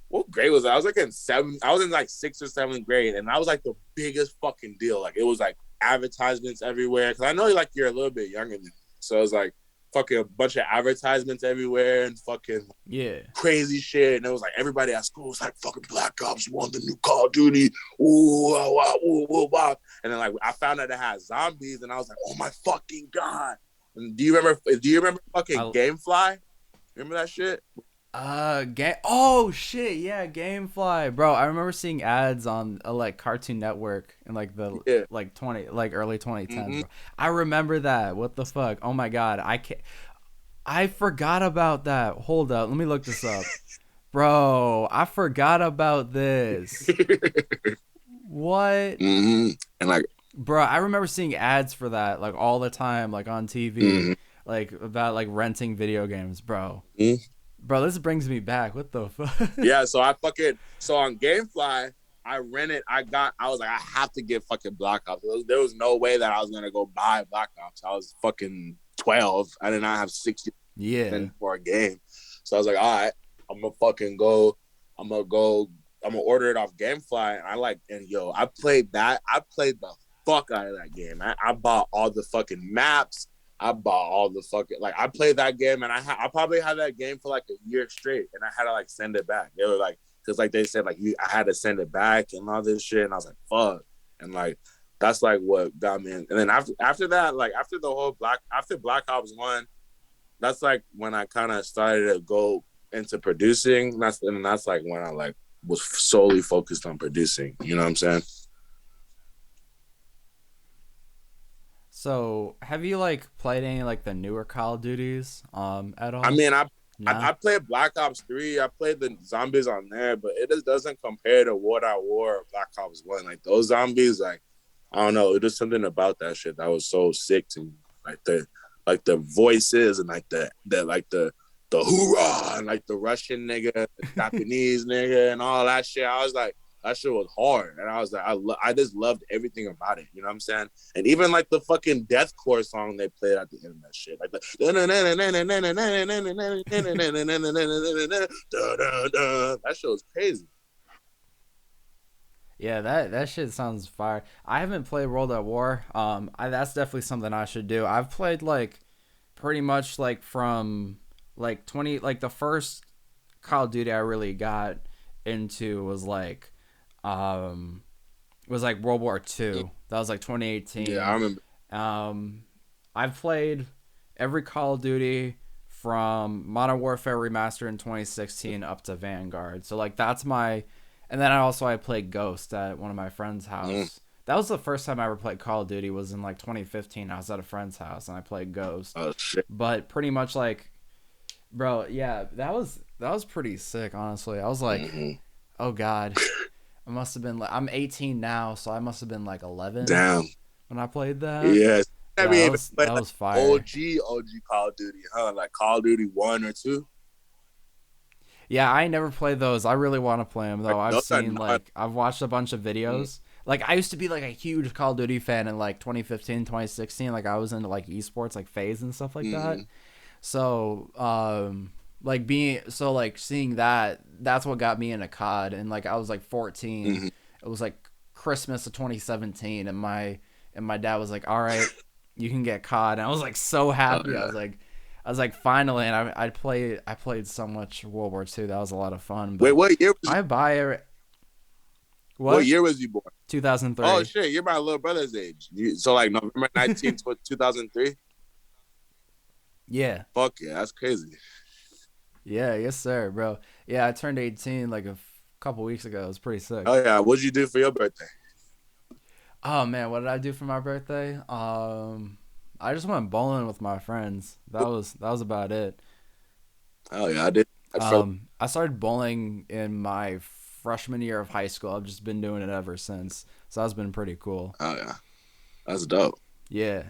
what grade was I? I was like in 6th or 7th grade, and that was like the biggest fucking deal. Like it was like advertisements everywhere, because I know like you're a little bit younger than me, so it was like fucking a bunch of advertisements everywhere and fucking crazy shit. And it was like everybody at school was like, fucking Black Ops 1, the new Call of Duty, ooh, wow, wow, ooh, ooh, wow. And then like I found out it had zombies, and I was like, oh my fucking God. And do you remember fucking Gamefly? Remember that shit? Oh shit, yeah, Gamefly, bro. I remember seeing ads on like Cartoon Network in like the like early 2010s. Mm-hmm. Bro. I remember that. What the fuck? Oh my God, I forgot about that. Hold up, let me look this up, bro. I forgot about this. What? Mm-hmm. And like, bro, I remember seeing ads for that like all the time, like on TV, mm-hmm. like about like renting video games, bro. Mm-hmm. Bro, this brings me back. What the fuck? Yeah, so on Gamefly, I was like, I have to get fucking Black Ops. There was no way that I was gonna go buy Black Ops. I was fucking 12. I did not have 60 for a game. So I was like, all right, I'm gonna order it off Gamefly. And I played the fuck out of that game. I bought all the fucking maps. I bought all the fucking like I played that game and I probably had that game for like a year straight and I had to like send it back. They were like because like they said like I had to send it back and all this shit and I was like fuck and like that's like what got me in. And then after that like after the whole Black Ops 1 that's like when I kind of started to go into producing. That's like when I like was solely focused on producing. You know what I'm saying? So, have you like played any like the newer Call of Duties at I all? mean, No. I played Black Ops 3. I played the zombies on there, but it just doesn't compare to World at War or Black Ops 1. Like those zombies, like I don't know, it was something about that shit that was so sick to me. Like the voices and like the hoorah and like the Russian nigga, the Japanese nigga, and all that shit. I was like, that shit was hard, and I was like, I just loved everything about it. You know what I'm saying? And even like the fucking deathcore song they played at the end of that shit, like the that shit was crazy. Yeah, that shit sounds fire. I haven't played World at War. That's definitely something I should do. I've played like pretty much like from like 20 like the first Call of Duty I really got into um was like World War II. That was like Yeah, I 2018. remember. Um I've played every Call of Duty from Modern Warfare Remastered in 2016 up to Vanguard. So like that's my and then I played Ghost at one of my friend's house. That was the first time I ever played Call of Duty was in like 2015. I was at a friend's house and I played Ghost. Oh shit. But pretty much like bro, yeah, that was pretty sick, honestly. I was like, "Oh god. I must have been like I'm 18 now, so I must have been like 11 Damn. when I played that." Yes. I Yeah, mean, that even was played that like was fire. OG Call of Duty, huh? Like Call of Duty 1 or 2. Yeah, I never played those. I really want to play them Like though. those are not. I've watched a bunch of Mm-hmm. videos. Like I used to be like a huge Call of Duty fan in like 2015, 2016. Like I was into like esports, like FaZe and stuff like that. Mm-hmm. So, like seeing that, that's what got me into COD. And like I was like 14. Mm-hmm. It was like Christmas of 2017, and my dad was like, "All right, you can get COD." And I was like so Oh happy. yeah. I was like finally, and I played so much World War II. That was a lot of fun. Wait, But I buy it. what What? year was you born? Oh 2003. shit, you're my little brother's age. So like November 19th, 2003. Yeah. Fuck yeah, that's crazy. Yeah. Yes, sir, bro. Yeah, I turned 18 like a couple weeks ago. It was pretty sick. Oh yeah, what'd you do for your birthday? Oh man, what did I do for my birthday? I just went bowling with my friends. That was about it. Oh yeah, I did. I felt. I started bowling in my freshman year of high school. I've just been doing it ever since. So that's been pretty cool. Oh yeah, that's dope. Yeah.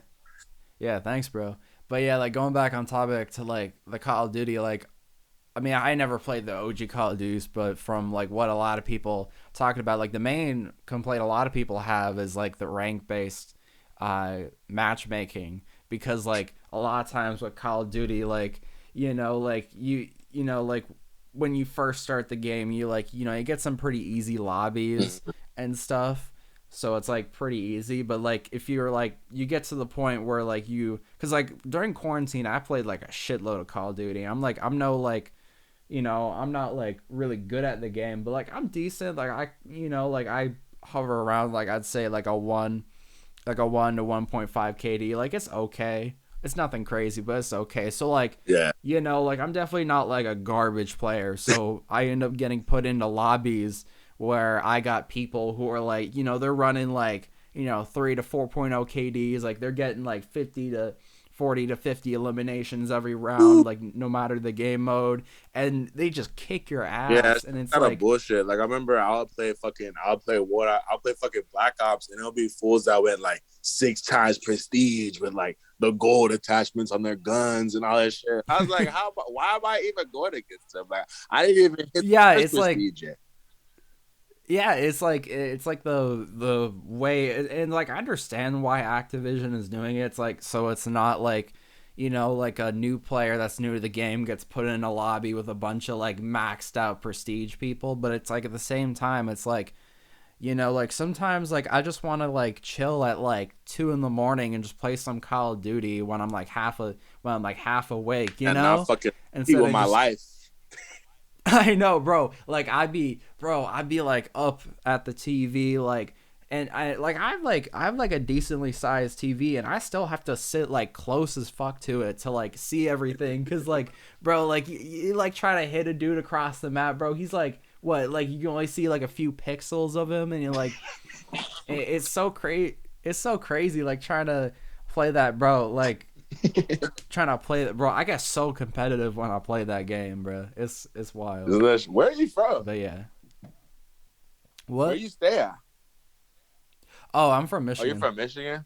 Yeah, thanks, bro. But yeah, like going back on topic to like the Call of Duty, like I mean, I never played the OG Call of Duty, but from like what a lot of people talking about, like the main complaint a lot of people have is like the rank based matchmaking because like a lot of times with Call of Duty, like like like when you first start the game, you get some pretty easy lobbies and stuff. So it's like pretty easy, but like if you're like you get to the point where like because like during quarantine I played like a shitload of Call of Duty. I'm no like I'm not like really good at the game, but like I'm decent. Like like I hover around like I'd say like a 1 to 1.5 KD. Like it's okay. It's nothing crazy, but it's okay. So like Yeah. like I'm definitely not like a garbage player. So I end up getting put into lobbies where I got people who are like, they're running like, 3 to 4.0 KDs, like they're getting like 50 to 40 to 50 eliminations every round, like no matter the game mode, and they just kick your Yeah, ass, it's and it's kind of like, bullshit. Like I remember, I'll play I'll play fucking Black Ops, and it'll be fools that went like 6 times prestige with like the gold attachments on their guns and all that shit. I was like, why am I even going against them? Like I didn't even hit the yeah, first it's like prestige yet. yeah, it's like the way, and like I understand why Activision is doing it. It's like so it's not like like a new player that's new to the game gets put in a lobby with a bunch of like maxed out prestige people, but it's like at the same time it's like You know, like sometimes like I just want to like chill at like 2 in the morning and just play some Call of Duty when I'm like half awake, you And not know? fucking Instead with of my just life. I know, bro. Like I'd be like up at the TV like and I have like a decently sized TV and I still have to sit like close as fuck to it to like see everything cuz like bro, like you like try to hit a dude across the map, bro. He's like what? Like you can only see like a few pixels of him and you're like it's so crazy. It's so crazy like trying to play that, bro. Like trying to play that, bro. I get so competitive when I play that game, bro. It's wild. Where are you from? But yeah. Where What? you stay at? Oh, I'm from Oh, you're Michigan. from Michigan?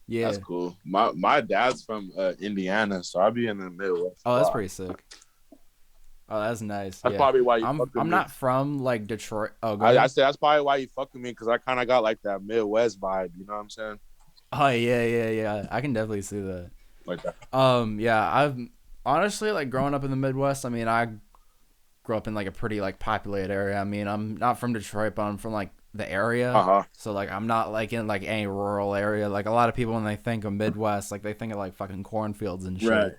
That's Yeah. cool. My dad's from Indiana, so I'll be in the Midwest. Oh, A that's lot. pretty sick. Oh, that's nice. That's Yeah. probably why you fuck with I'm me. not from like Detroit. Oh, go I ahead. said that's probably why you fuck with me, because I kind of got like that Midwest vibe. You know what I'm saying? Oh, yeah. I can definitely see that. Like that. Yeah, I've honestly like growing up in the Midwest. I mean, I grew up in like a pretty like populated area. I mean, I'm not from Detroit, but I'm from like the area. Uh-huh. So like I'm not like in like any rural area. Like a lot of people when they think of Midwest, like they think of like fucking cornfields and shit. Right.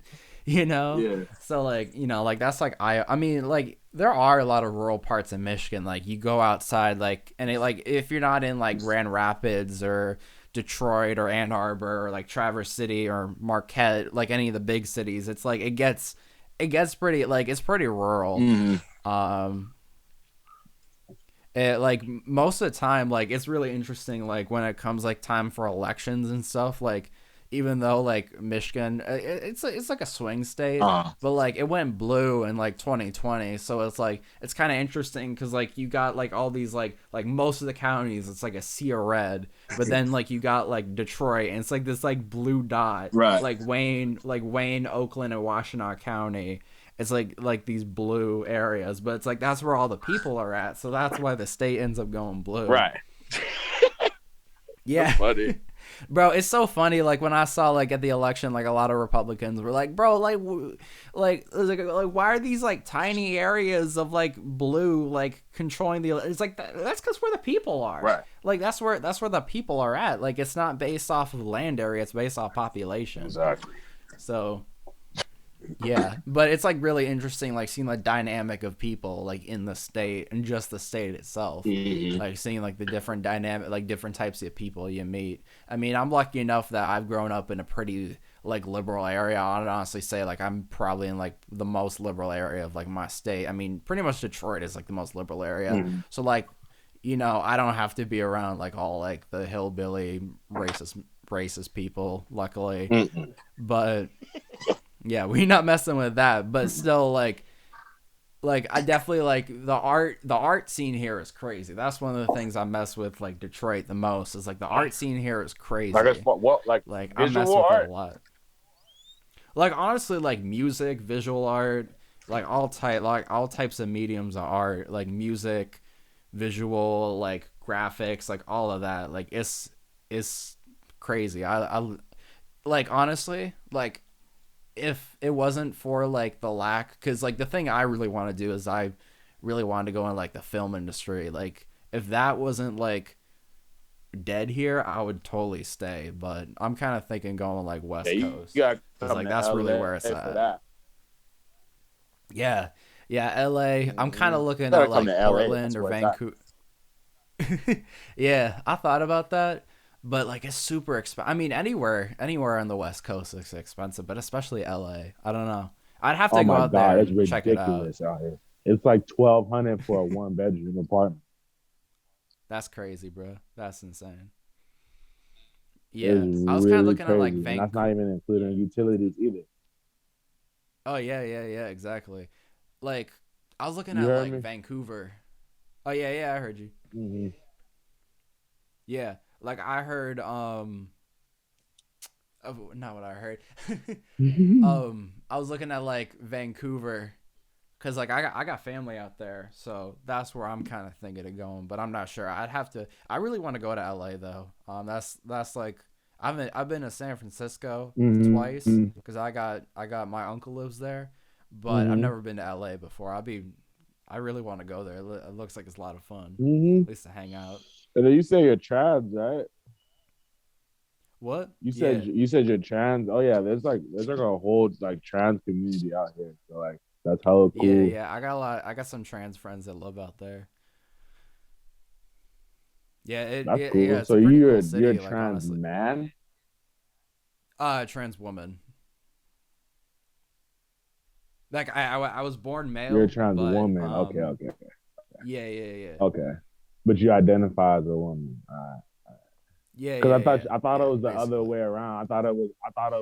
You know? Yeah. So like, you know, like that's like I mean, like there are a lot of rural parts in Michigan. Like you go outside like and it like if you're not in like Grand Rapids or Detroit or Ann Arbor or like Traverse City or Marquette, like any of the big cities, it's like it gets pretty like it's pretty rural. Mm-hmm. Like most of the time like it's really interesting like when it comes like time for elections and stuff, like even though like Michigan it's like a swing state, but like it went blue in like 2020, so it's like it's kind of interesting because like you got like all these like most of the counties it's like a sea of red, but then like you got like Detroit and it's like this like blue dot, Right. like Wayne, Oakland, and Washtenaw County. It's like these blue areas, but it's like that's where all the people are at, so that's why the state ends up going blue. Right. Yeah. That's funny. Bro, it's so funny. Like when I saw like at the election, like a lot of Republicans were like, "Bro, like why are these like tiny areas of like blue like controlling the?" It's like that's because where the people are. Right. Like that's where the people are at. Like it's not based off of land area; it's based off population. Exactly. So. Yeah, but it's like really interesting, like seeing the dynamic of people like in the state and just the state itself, like seeing like the different dynamic, like different types of people you meet. I mean, I'm lucky enough that I've grown up in a pretty like liberal area. I'd honestly say like I'm probably in like the most liberal area of like my state. I mean, pretty much Detroit is like the most liberal area. So like, you know, I don't have to be around like all like the hillbilly racist people, luckily. But yeah, we not messing with that, but still like I definitely like the art scene here is crazy. That's one of the things I mess with like Detroit the most is like the art scene here is crazy. Like what like I mess with art? it a lot. Like honestly like music, visual art, like all types of mediums of art, like music, visual, like graphics, like all of that. Like it's crazy. I like honestly, like if it wasn't for like the lack, because like the thing I really want to do is I really wanted to go in like the film industry. Like if that wasn't like dead here, I would totally stay. But I'm kind of thinking going like West Coast. Because like that's really where it's at. Yeah, LA. I'm kind of looking at like Portland or Vancouver. Yeah, I thought about that. But like it's super expensive. I mean, anywhere on the West Coast is expensive, but especially LA. I don't know. I'd have to go out there and check it out. Out here. It's like $1,200 for a 1-bedroom apartment. That's crazy, bro. That's insane. Yeah, I was kind of looking at like Vancouver. That's not even including utilities either. Oh yeah, exactly. Like I was looking at like Vancouver. Oh yeah, I heard you. Mm-hmm. Yeah. Like I heard, not what I heard. I was looking at like Vancouver, cause like I got family out there, so that's where I'm kind of thinking of going. But I'm not sure. I really want to go to LA though. That's like I've been to San Francisco twice, cause I got my uncle lives there, but I've never been to LA before. I'd I really want to go there. It looks like it's a lot of fun, Mm-hmm. at least to hang out. And then you say you're trans, right? What? You said Yeah. you said you're trans. Oh yeah, there's like a whole like trans community out here. So like that's hella Yeah, cool. yeah. I got some trans friends that live out there. Yeah, That's yeah, cool. it's So a pretty cool you're a city, like trans honestly. man. Trans woman. Like I was born You're a male, trans but woman. Okay, okay, yeah, yeah, yeah. okay. But you identify as a woman. Yeah, Because yeah, yeah. I thought it Yeah, was the other basically. way around. I thought it was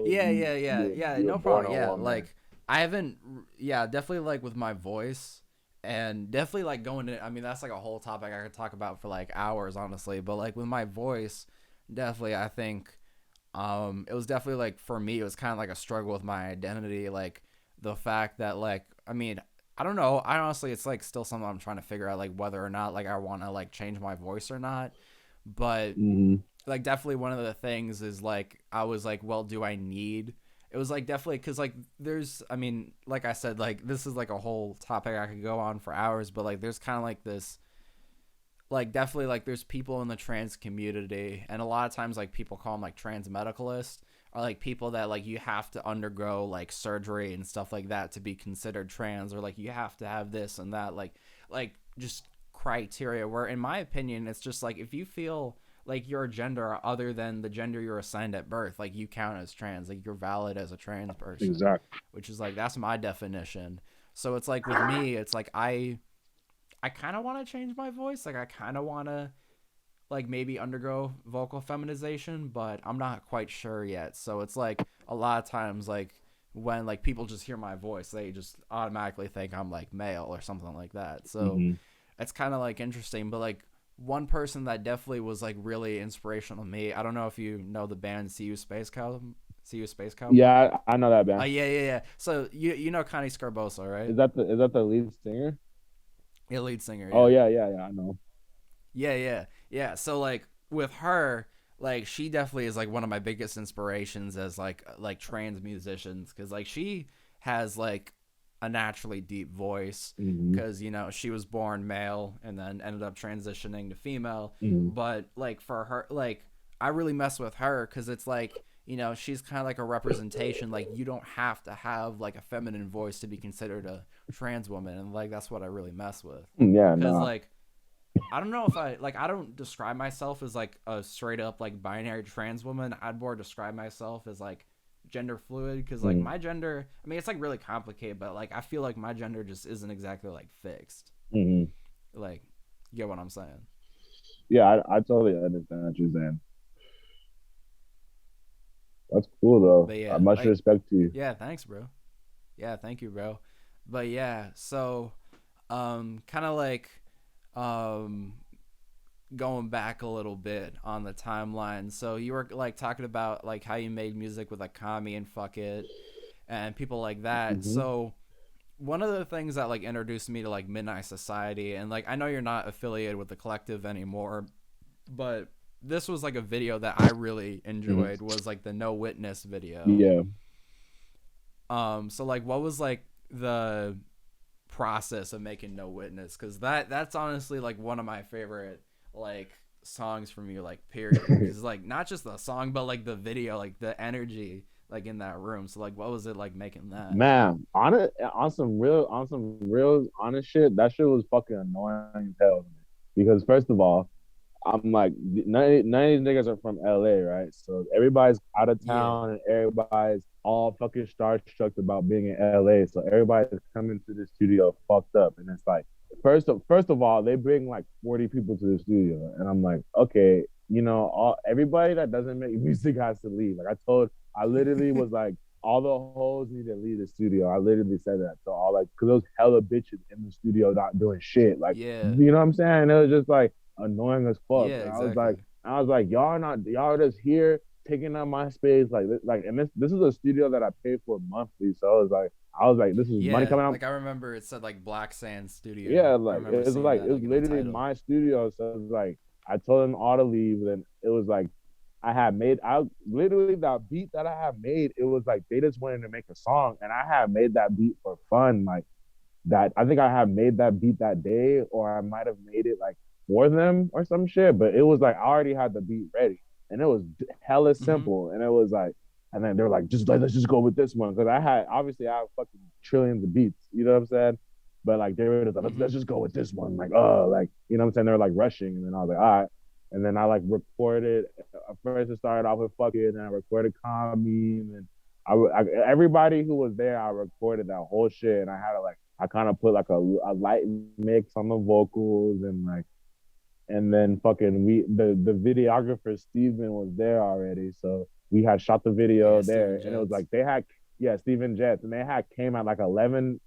Yeah, you yeah, yeah, yeah. you were No born problem. a Yeah, woman. like I haven't. Yeah, definitely like with my voice, and definitely like going to. I mean, that's like a whole topic I could talk about for like hours, honestly. But like with my voice, definitely, I think, it was definitely like for me, it was kind of like a struggle with my identity, like the fact that like, I mean, I don't know. I honestly, it's like still something I'm trying to figure out, like whether or not like I want to like change my voice or not. But Mm-hmm. like definitely one of the things is like I was like, well, do I need, it was like definitely because like there's, I mean, like I said, like this is like a whole topic I could go on for hours, but like there's kind of like this, like definitely like there's people in the trans community, and a lot of times like people call them like trans medicalists, or like people that like you have to undergo like surgery and stuff like that to be considered trans, or like you have to have this and that, like just criteria, where in my opinion it's just like if you feel like your gender other than the gender you're assigned at birth, like you count as trans, like you're valid as a trans person, Exactly. which is like that's my definition. So it's like with me, it's like I kind of want to change my voice. Like I kind of want to like maybe undergo vocal feminization, but I'm not quite sure yet. So it's like a lot of times like when like people just hear my voice, they just automatically think I'm like male or something like that. So Mm-hmm. it's kind of like interesting, but like one person that definitely was like really inspirational to me. I don't know if you know the band See You Space Cowboy. Yeah, I know that band. Yeah, yeah, yeah. So you know Connie Scarbosa, right? Is that the lead singer? Yeah, lead singer. Oh Yeah. yeah, yeah, yeah. I know. Yeah, yeah, yeah. So like with her, like she definitely is like one of my biggest inspirations as like trans musicians, because like she has like a naturally deep voice, Mm-hmm. because you know she was born male and then ended up transitioning to female. Mm-hmm. But like for her, like I really mess with her because it's like, you know, she's kind of like a representation. Like you don't have to have like a feminine voice to be considered a trans woman, and like that's what I really mess with, Yeah, because no. like I don't know if I don't describe myself as like a straight up like binary trans woman. I'd more describe myself as like gender fluid, because like Mm. my gender, I mean it's like really complicated, but like I feel like my gender just isn't exactly like fixed. Mm-hmm. Like, you get what I'm saying? Yeah, I totally understand what you're saying. That's cool though. But yeah, Much like, respect to you. yeah, thanks, bro. Yeah, thank you, bro. But yeah, so kind of like um going back a little bit on the timeline. So you were like talking about like how you made music with like Kami and Fuck It and people like that. Mm-hmm. So one of the things that like introduced me to like Midnight Society, and like I know you're not affiliated with the collective anymore, but this was like a video that I really Mm-hmm. enjoyed, was like the No Witness video. Yeah. So like what was like the process of making No Witness? Because that's honestly like one of my favorite like songs from you, like period, because like not just the song but like the video, like the energy like in that room. So like what was it like making that? Man, on some real honest shit, that shit was fucking annoying as hell to me. Because first of all, I'm like none of these niggas are from LA, right? So everybody's out of Yeah, town and everybody's all fucking starstruck about being in LA. So everybody's coming to the studio fucked up. And it's like first of all, they bring like 40 people to the studio. And I'm like, okay, you know, everybody that doesn't make music has to leave. I literally was like, all the hoes need to leave the studio. I literally said that to all, like, because there was hella bitches in the studio not doing shit. Like, yeah, you know what I'm saying? It was just like annoying as fuck. yeah, And exactly. I was like, y'all just here taking up my space, and this is a studio that I pay for monthly. So I was like, this is money Yeah, coming out. like I remember it said like Black Sand Studio. Yeah, I remember seeing that it's like in the literally title. my studio. So it's like I told them all to leave. Then it was like I literally that beat that I had made. It was like they just wanted to make a song, and I had made that beat for fun. Like that I think I had made that beat that day, or I might have made it like for them or some shit. But it was like I already had the beat ready, and it was hella Mm-hmm. simple. And it was like, and then they were like, just like let's just go with this one because I have fucking trillions of beats. You know what I'm saying? But like they were just like, Mm-hmm. let's just go with this one. Like, oh, like you know what I'm saying? They were like rushing, and then I was like, all right. And then I like recorded. First, it started off with fuck it, and then I recorded comedy, and then everybody who was there, I recorded that whole shit, and I had to like I kind of put like a light mix on the vocals and like and then fucking the videographer Steven was there already, so we had shot the Yeah, video there, Steven and it was Jets. like they had Steven Jets, and they had came at like 11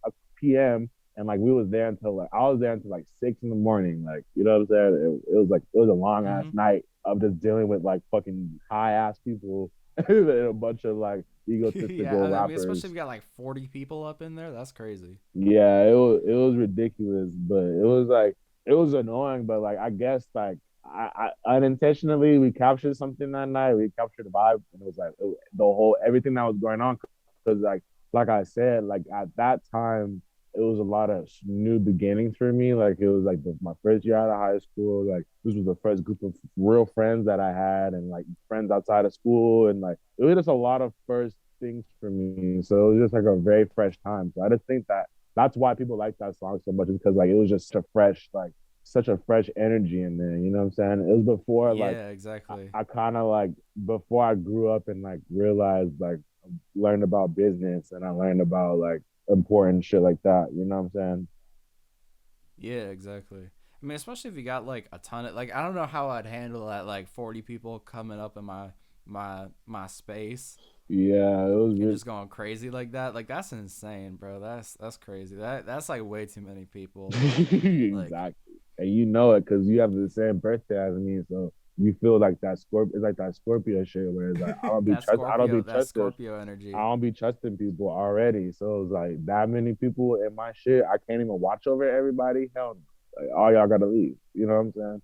p.m. and like we was there until like I was there until like 6 in the morning, like you know what I'm saying? It was like it was a long ass Mm-hmm. night of just dealing with like fucking high ass people and a bunch of like Yeah, egotistical I mean, especially if rappers. you got like 40 people up in there, that's crazy. Yeah, it was ridiculous, but it was like it was annoying, but like I guess like I unintentionally we captured something that night. We captured the vibe, and it was like the whole everything that was going on because like I said, like at that time it was a lot of new beginnings for me. Like it was like my first year out of high school. Like this was the first group of real friends that I had, and like friends outside of school, and like it was just a lot of first things for me. So it was just like a very fresh time. So I just think that that's why people like that song so much is because like it was just such a fresh energy in there. You know what I'm saying? It was before like Yeah, exactly. I kind of like before I grew up and like realized like learned about business and I learned about like important shit like that. You know what I'm saying? Yeah, exactly. I mean, especially if you got like a ton of like I don't know how I'd handle that like 40 people coming up in my space Yeah, it was and really just going crazy like that. Like that's insane, bro. That's crazy. That's like way too many people. Like exactly. And you know it because you have the same birthday as me, so you feel like that Scorpio. It's like that Scorpio shit where it's like that Scorpio I energy. don't be trusting people already. So it's like that many people in my shit. I can't even watch over everybody. Hell, no. Like, all y'all gotta leave. You know what I'm saying?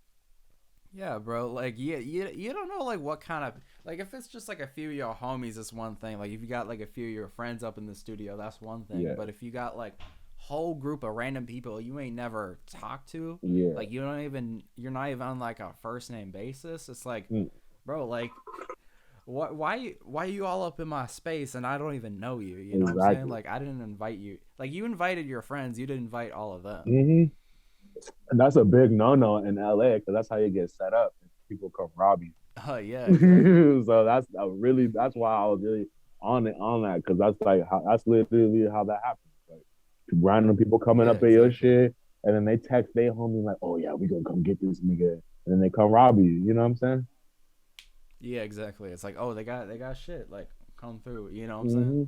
Yeah, bro. Like, you don't know like what kind of like if it's just like a few of your homies, it's one thing. Like if you got like a few of your friends up in the studio, that's one thing. Yeah, But if you got like whole group of random people you ain't never talked to, yeah. like you're not even on like a first name basis. It's like, Mm, bro, like why you all up in my space and I don't even know you? You know what I'm saying? exactly. Like I didn't invite you. Like you invited your friends, you didn't invite all of them. hmm And that's a big no-no in LA because that's how you get set up. People come rob you. Oh yeah, exactly. So that's why I was really on that because that's literally how that happens. Like random people coming Yeah, up at your exactly. shit, and then they text they homie like, "Oh yeah, we gonna come get this nigga," and then they come rob you. You know what I'm saying? Yeah, exactly. It's like, oh, they got shit. Like, come through. You know what I'm saying? Mm-hmm.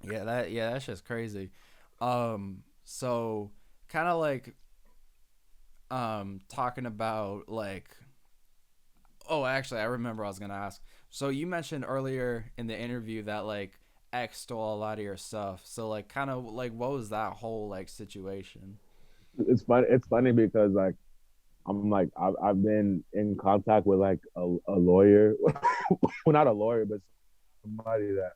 That's just crazy. So kind of like talking about like, oh, actually, I remember I was gonna ask. So you mentioned earlier in the interview that like X stole a lot of your stuff. So like, kind of like, what was that whole like situation? It's funny. It's funny because like I'm like I've been in contact with like a lawyer, well not a lawyer, but somebody that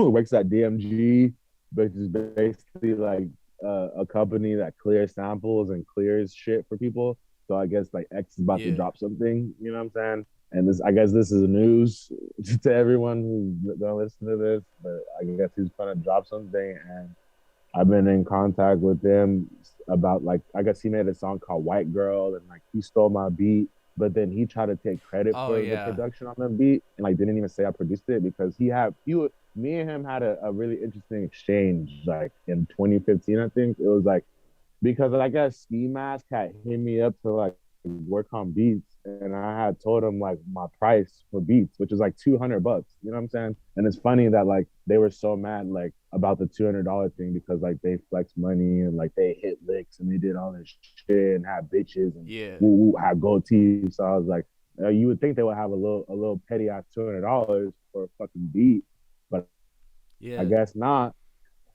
works at DMG, which is basically like a company that clears samples and clears shit for people. So I guess like X is about to Yeah. drop something, you know what I'm saying? And this, I guess this is news to everyone who's gonna listen to this, but I guess he's gonna drop something, and I've been in contact with him about like I guess he made a song called White Girl and like he stole my beat, but then he tried to take credit Oh for the yeah. production on the beat and like didn't even say I produced it because he would me and him had a really interesting exchange like in 2015 I think it was like because I guess Ski Mask had hit me up to like work on beats, and I had told him like my price for beats, which is like $200. You know what I'm saying? And it's funny that like they were so mad like about the $200 thing because like they flex money and like they hit licks and they did all this shit and had bitches and Yeah. woo, woo, had gold teeth. So I was like, you would think they would have a little petty ass $200 for a fucking beat, but I Yeah. guess not.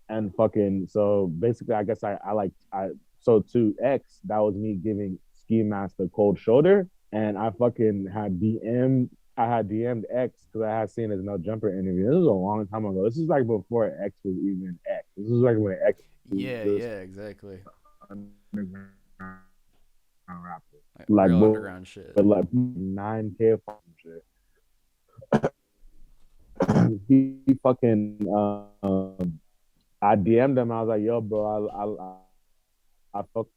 And fucking so basically I guess I so to X that was me giving Ski Mask the cold shoulder, and I fucking had DM I had DM'd X because I had seen his No Jumper interview. This was a long time ago. This is like before X was even X. This was like when X was Yeah, just yeah, exactly. underground rapper. Like Like, real but underground shit. like 9K shit. He fucking I DM'd him. I was like, "Yo, bro, I fuck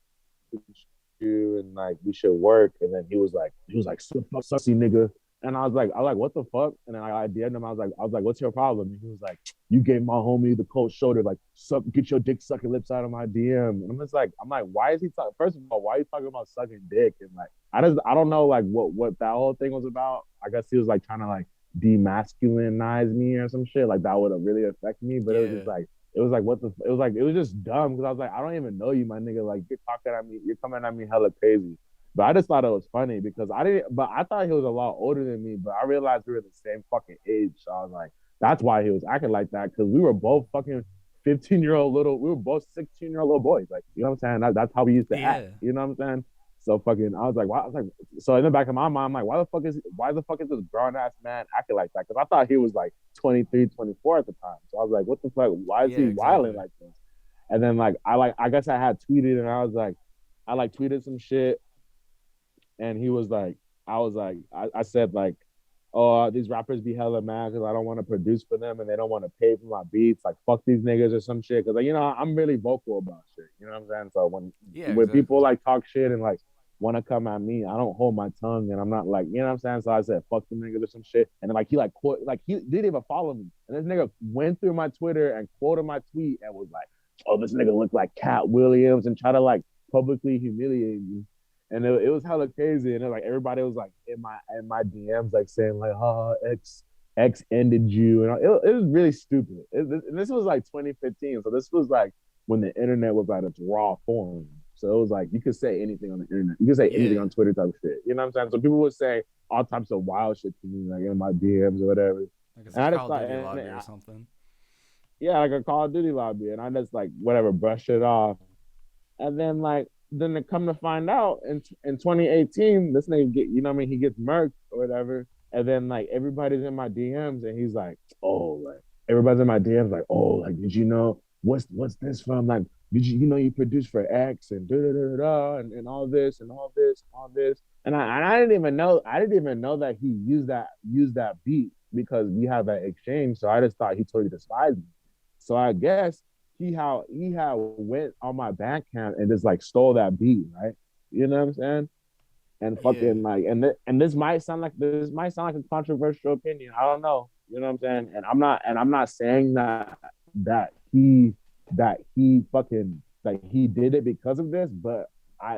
with you, and like we should work." And then he was like, "Sussy nigga." And I was like, "What the fuck?" And then I DM'd him. I was like, "What's your problem?" And he was like, "You gave my homie the cold shoulder, like get your dick sucking lips out of my DM." And I'm like, why is he talking? First of all, why are you talking about sucking dick? And like, I don't know like what that whole thing was about. I guess he was like trying to like demasculinize me or some shit. Like that would have really affected me. But it was Yeah, just like it was like what the it was like it was just dumb because I was like, I don't even know you, my nigga. Like you're talking at me, you're coming at me hella crazy. But I just thought it was funny because I thought he was a lot older than me, but I realized we were the same fucking age. So I was like, that's why he was acting like that because we were both fucking 15-year-old we were both 16-year-old little boys. Like, you know what I'm saying? That's how we used to act. yeah, You know what I'm saying? So fucking, I was like, why? I was like, so in the back of my mind, I'm like, why the fuck is this grown ass man acting like that? Because I thought he was like 23, 24 at the time. So I was like, what the fuck? Why is yeah, he wilding exactly. like this? And then I guess I had tweeted and I like tweeted some shit and he was like, I said like, oh, these rappers be hella mad because I don't want to produce for them and they don't want to pay for my beats. Like, fuck these niggas or some shit. Because, like, I'm really vocal about shit. You know what I'm saying? So Yeah, when people exactly. like talk shit and like want to come at me, I don't hold my tongue and I'm not like, you know what I'm saying? So I said, fuck them niggas or some shit. And then like he like quote, like he didn't even follow me. And this nigga went through my Twitter and quoted my tweet and was like, oh, this nigga look like Cat Williams and try to like publicly humiliate me. And it was hella crazy. And like everybody was like in my DMs like saying like, X ended you, and it was really stupid. And this was like 2015, so this was like when the internet was at its raw form. So it was like you could say anything on the internet. You could say anything Yeah, on Twitter type of shit. You know what I'm saying? So people would say all types of wild shit to me, like in my DMs or whatever. like it's a And I just Call of thought, Duty lobby or something. yeah, like a Call of Duty lobby, and I just like whatever, brush it off. And then they come to find out in 2018, this nigga get, you know what I mean, he gets murked or whatever. And then like everybody's in my DMs and he's like, oh, like everybody's in my DMs like, oh, like did you know what's this from? Like, did you you produced for X and da da da da and all this and all this and all this. And I didn't even know that he used that beat because we have that exchange. So I just thought he totally despised me. So I guess he had went on my Bandcamp and just like stole that beat, right? You know what I'm saying? And Yeah, fucking like and this might sound like a controversial opinion. I don't know. You know what I'm saying? And I'm not saying that he did it because of this, but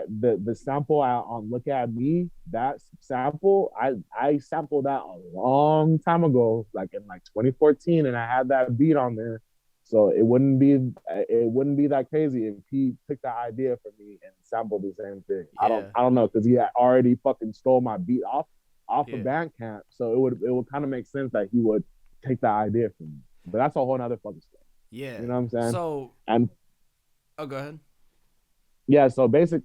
the sample on Look At Me, that sample, I sampled that a long time ago, like in like 2014, and I had that beat on there. So it wouldn't be that crazy if he took the idea from me and sampled the same thing. I don't yeah, I don't know because he had already fucking stole my beat off of yeah, Bandcamp, so it would kind of make sense that he would take the idea from me. But that's a whole nother fucking story. yeah. You know what I'm saying? So, And oh, go ahead. yeah, so everyone's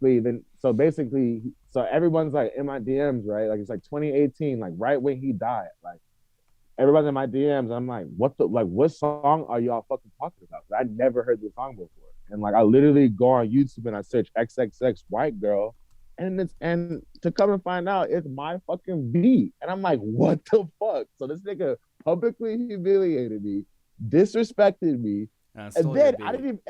like in my DMs, right? Like it's like 2018, like right when he died. Like everybody's in my DMs. I'm like, what song are y'all fucking talking about? I never heard this song before. And like I literally go on YouTube and I search XXX white girl. And to come and find out it's my fucking beat. And I'm like, what the fuck? So this nigga publicly humiliated me, disrespected me, And I and stole your then I beat. didn't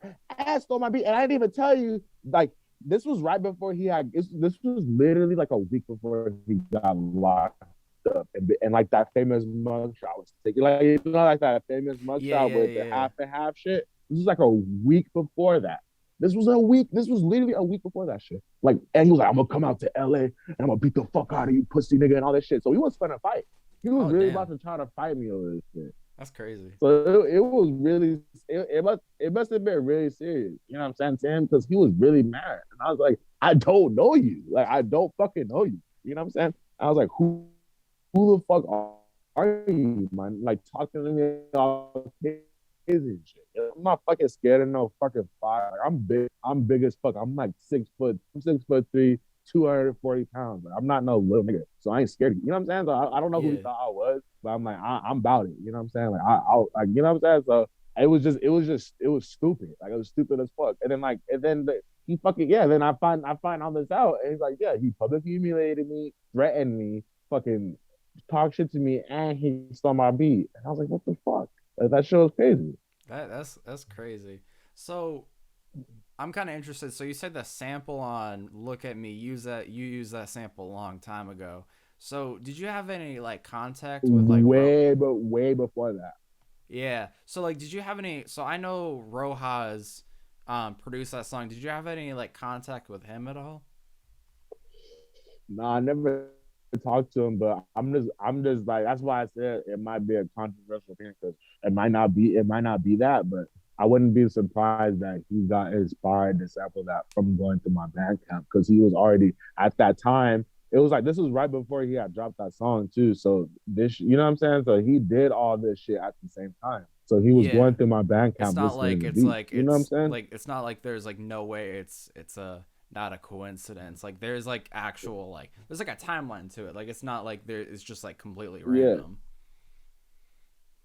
even asked on my beat, and I didn't even tell you like this was right before this was literally like a week before he got locked up, and like that famous mugshot was taken, like like that famous Yeah, mugshot yeah, with the yeah. half and half shit. This was like a week before that. This was a week. This was literally a week before that shit. Like, and he was like, "I'm gonna come out to LA and I'm gonna beat the fuck out of you, pussy nigga," and all this shit. So he was gonna fight. He was Oh, really about damn. to try to fight me over this shit. That's crazy. So it was really it must have been really serious. You know what I'm saying to him because he was really mad, and I was like, I don't know you, like I don't fucking know you. You know what I'm saying? I was like, who the fuck are you, man? Like talking to me all crazy and shit. I'm not fucking scared of no fucking fire. Like, I'm big. I'm big as fuck. I'm like 6 foot. I'm 6'3", 240 pounds. Like, I'm not no little nigga, so I ain't scared. You know what I'm saying? So I don't know who he Yeah. thought I was, but I'm like, I'm about it. You know what I'm saying? Like, like, you know what I'm saying? So it was stupid. Like, it was stupid as fuck. And then he fucking, yeah. Then I find all this out, and he's like, yeah, he publicly humiliated me, threatened me, fucking talk shit to me, and he stole my beat. And I was like, what the fuck? Like, that shit was crazy. That's crazy. So I'm kind of interested. So you said the sample on "Look at Me." You used that sample a long time ago. So did you have any like contact with like Way before that. Yeah. So like, did you have any? So I know Rojas produced that song. Did you have any like contact with him at all? No, I never talked to him, but I'm just like, that's why I said it might be a controversial thing, because it might not be that, but I wouldn't be surprised that he got inspired to sample that from going to my Bandcamp, because he was already at that time. It was like, this was right before he had dropped that song too. So this, you know what I'm saying? So he did all this shit at the same time. So he was Yeah. going through my It's Bandcamp not listening like to the beat. You know what I'm saying? it's not like there's like no way it's a not a coincidence. Like there's like actual like there's like a timeline to it. Like it's not like there it's just like completely Yeah. random.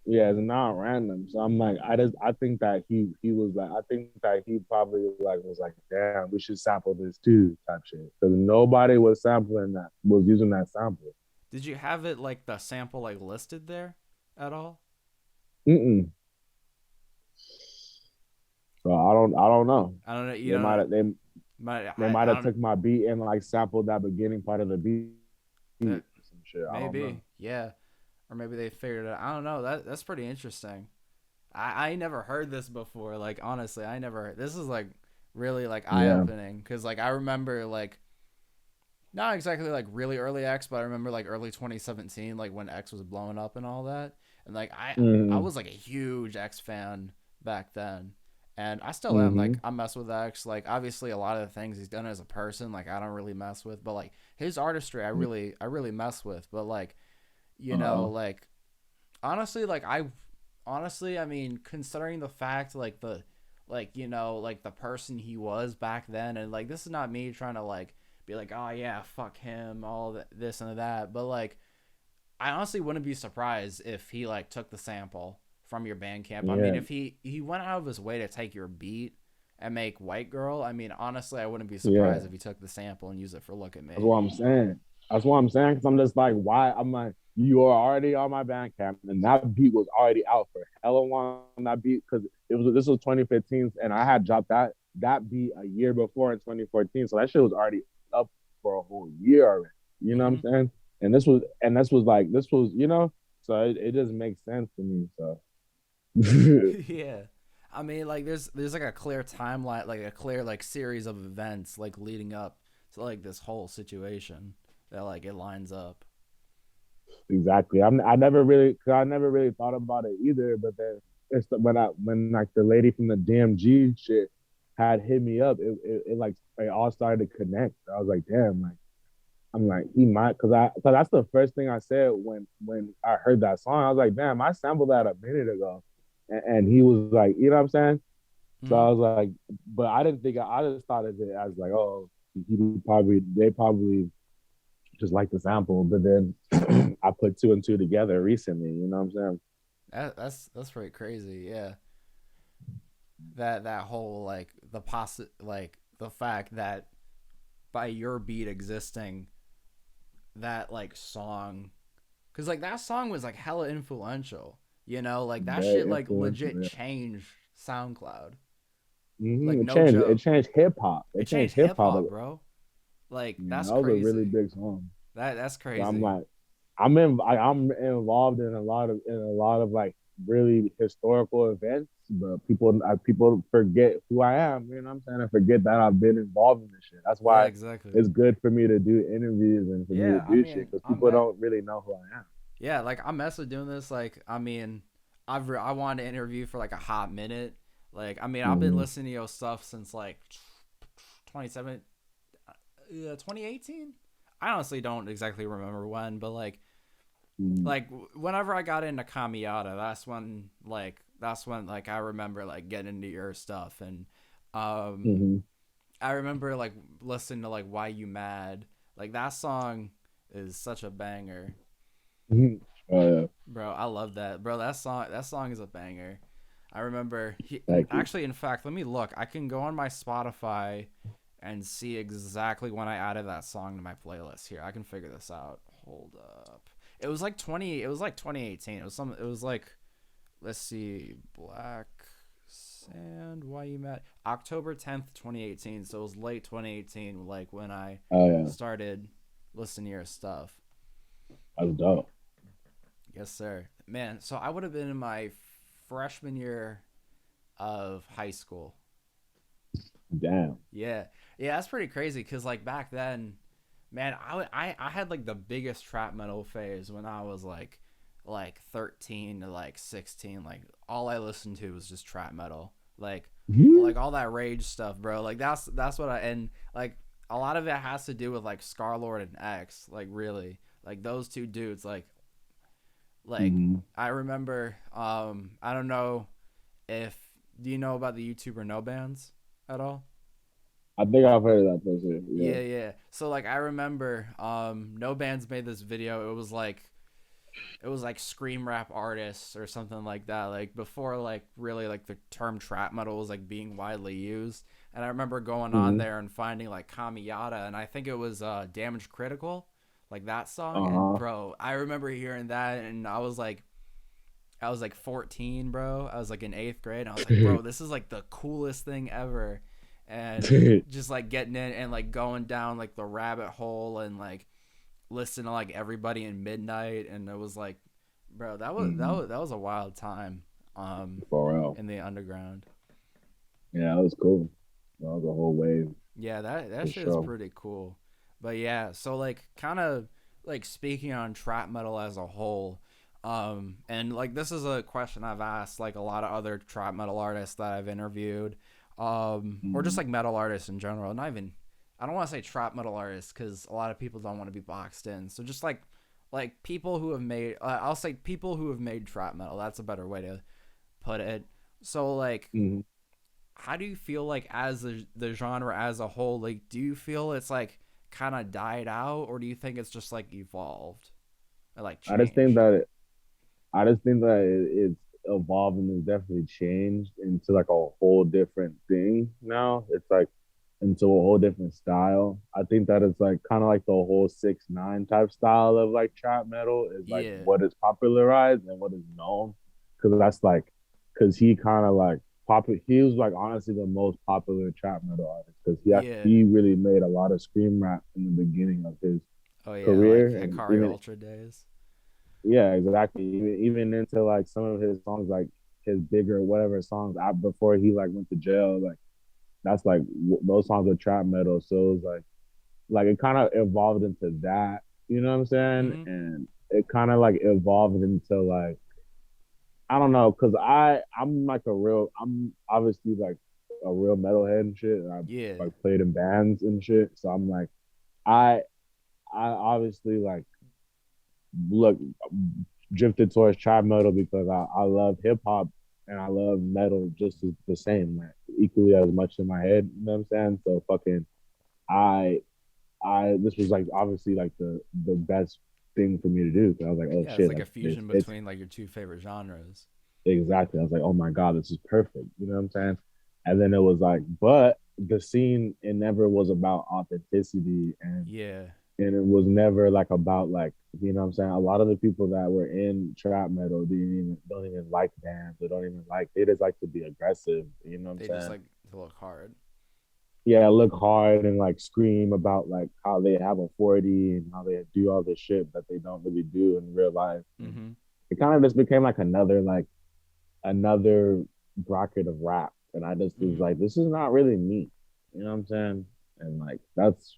Yeah, it's not random. So I'm like, I think that he was like, I think that he probably like was like, damn, we should sample this too, type shit. Because nobody was sampling that, was using that sample. Did you have it like the sample like listed there at all? Mm-mm. So I don't know. I don't know. You They know, might I have don't. took my beat and like sampled that beginning part of the beat. That, Some shit. I don't know. maybe, yeah, or maybe they figured it out. I don't know. That's pretty interesting. I never heard this before. Like honestly, I never. This is like really like eye Yeah. opening because like I remember like not exactly like really early X, but I remember like early 2017, like when X was blowing up and all that. And like I Mm-hmm. was like a huge X fan back then. And I still am. Mm-hmm. Like I mess with X. Like obviously a lot of the things he's done as a person, like I don't really mess with. But like his artistry I really mess with. But like, you know, Uh-oh. like honestly, like I mean, considering the fact like the like, you know, like the person he was back then, and like this is not me trying to like be like, oh yeah, fuck him, all that, this and that, but like I honestly wouldn't be surprised if he like took the sample from your Bandcamp. I mean, Yeah. if he went out of his way to take your beat and make White Girl, I mean, honestly, I wouldn't be Yeah. surprised if he took the sample and used it for Look at That's Me. what I'm saying. That's what I'm saying. Because I'm just like, why? I'm like, you are already on my Bandcamp, and that beat was already out for hella long. That beat, because this was 2015, and I had dropped that beat a year before in 2014. So that shit was already up for a whole year already. You know what Mm-hmm. I'm saying? And this was you know. So it just makes sense to me. So Yeah. I mean, like there's like a clear timeline, like a clear like series of events like leading up to like this whole situation that like it lines up. exactly. I never really thought about it either. But then when like the lady from the DMG shit had hit me up, it like it all started to connect. I was like, damn, like I'm like he might, cause that's the first thing I said when I heard that song. I was like, damn, I sampled that a minute ago, and he was like, you know what I'm saying? So Mm-hmm. I was like, but I didn't think I just thought of it as like, oh, they probably just like the sample, but then I put two and two together recently. You know what I'm saying? That's pretty crazy. Yeah. That whole like like the fact that by your beat existing that like song because like that song was like hella influential, you know, like that Very shit like influential. legit Yeah. changed SoundCloud, like It no changed. It joke. changed hip hop. It It changed changed hip hip hop. hop, bro. Like Yeah, that's that was a really crazy. big song. That's So I'm crazy. like, I'm involved in a lot of like really historical events, but people forget who I am. You know what I'm saying? I forget that I've been involved in this shit. That's Yeah, why exactly. it's good for me to do interviews and for me to Yeah, I do shit, mean, because I'm people met. don't really know who I am. Yeah, like I mess with doing this. Like, I mean, I wanted to interview for like a hot minute. Like, I mean, I've been Mm-hmm. listening to your stuff since like 27, 2018. I honestly don't exactly remember when, but like whenever I got into Kamiata, that's when like I remember like getting into your stuff and um Mm-hmm. I remember like listening to like Why You Mad. Like that song is such a banger. Oh yeah, Bro, I love that. Bro, that song is a banger. I remember thank you. actually in fact, let me look. I can go on my Spotify and see exactly when I added that song to my playlist. Here, I can figure this out. Hold up. It was like 2018. It was like let's see, Black Sand, Why You Mad? October 10th, 2018. So it was late 2018 like when I Oh yeah, started listening to your stuff. that's dope. Yes, sir. Man, so I would have been in my freshman year of high school. Damn. Yeah. Yeah, that's pretty crazy because, like, back then, man, I had, like, the biggest trap metal phase when I was, like 13 to, like, 16. Like, all I listened to was just trap metal. Like all that rage stuff, bro. Like, that's what and, like, a lot of it has to do with, like, Scarlord and X. Like, really. Like, those two dudes, like Mm-hmm. I remember I don't know if do you know about the YouTuber No Bands at all? I think I've heard of that person. Yeah. Yeah, yeah. So like I remember No Bands made this video. It was like scream rap artists or something like that. Like before like really like the term trap metal was like being widely used. And I remember going on Mm-hmm. there and finding like Kamiyata and I think it was Damage Critical, like that song. Uh And huh. bro, I remember hearing that and I was like 14, bro. I was like in eighth grade. And I was like, bro, this is like the coolest thing ever. And just like getting in and like going down like the rabbit hole and like listen to like everybody in midnight. And it was like, bro, Mm-hmm. that was a wild time For real. in the underground. Yeah, that was cool. That was a whole wave Yeah, that for shit is sure. pretty cool. But yeah, so like kind of like speaking on trap metal as a whole, and like this is a question I've asked like a lot of other trap metal artists that I've interviewed, or just Mm-hmm. like metal artists in general. Not even I don't want to say trap metal artists because a lot of people don't want to be boxed in. So just like people who have made I'll say people who have made trap metal. That's a better way to put it. So like Mm-hmm. how do you feel like as the genre as a whole, like do you feel it's like kind of died out or do you think it's just like evolved or like I just think changed? that I just think that it's evolved and it's definitely changed into like a whole different thing now. It's like into a whole different style. I think that it's like kind of like the whole 6ix9ine type style of like trap metal is like Yeah, what is popularized and what is known. Cause that's like cause he kind of like he was like honestly the most popular trap metal artist because yeah. he really made a lot of scream rap in the beginning of his Oh yeah, like career and Hikari even Ultra days. yeah, exactly. Even into like some of his songs, like his bigger whatever songs out before he like went to jail, like that's like those songs are trap metal. So it was like it kind of evolved into that, you know what I'm saying? Mm-hmm. And it kind of like evolved into like I don't know, cause I'm like I'm obviously like a real metalhead and shit, and I Yeah, like played in bands and shit. So I'm like I I obviously like look drifted towards trap metal because I love hip hop and I love metal just as the same, like equally as much in my head. You know what I'm saying? So fucking I this was like obviously like the best thing for me to do. Cause I was like, oh yeah. It's shit, like like a fusion it's between like your two favorite genres. exactly. I was like, oh my god, this is perfect. You know what I'm saying? And then it was like, but the scene it never was about authenticity Yeah, and it was never like about like you know what I'm saying. A lot of the people that were in trap metal don't even like bands or don't even like they just like to be aggressive. You know what I'm they just saying? like to look hard. Yeah, look hard and like scream about like how they have a 40 and how they do all this shit that they don't really do in real life. And Mm-hmm. it kind of just became like another bracket of rap. And I just was Mm-hmm. like, this is not really me. You know what I'm saying? And like that's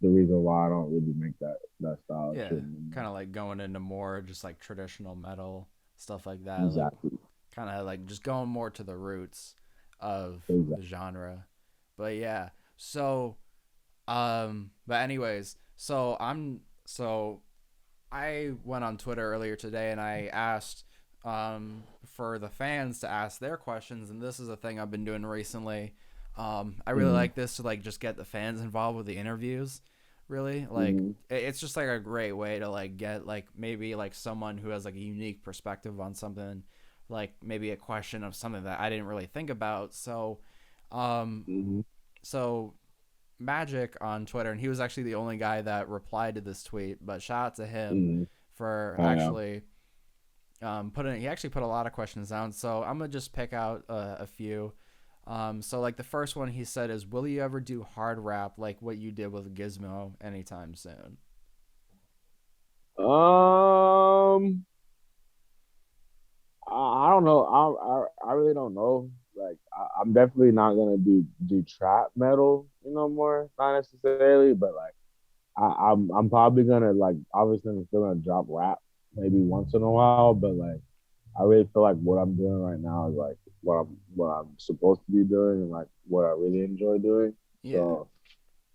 the reason why I don't really make that style of Yeah, shit anymore. kind of like going into more just like traditional metal stuff like that. Like Exactly. kind of like just going more to the roots of the Exactly. genre. But yeah, so but anyways, so I went on Twitter earlier today and I asked for the fans to ask their questions, and this is a thing I've been doing recently. I really like this to like just get the fans involved with the interviews. Really, like it's just like a great way to like get like maybe like someone who has like a unique perspective on something, like maybe a question of something that I didn't really think about. Um, Mm-hmm. so Magic on Twitter, and he was actually the only guy that replied to this tweet. But shout out to him Mm-hmm. for Oh yeah. actually he actually put a lot of questions down. So I'm gonna just pick out a few. So like the first one he said is, "Will you ever do hard rap like what you did with Gizmo anytime soon?" Um, I don't know. I really don't know. Like I'm definitely not gonna do trap metal, more. Not necessarily, but like I'm probably gonna like obviously I'm still gonna drop rap maybe once in a while, but like I really feel like what I'm doing right now is like what I'm supposed to be doing and like what I really enjoy doing. Yeah, So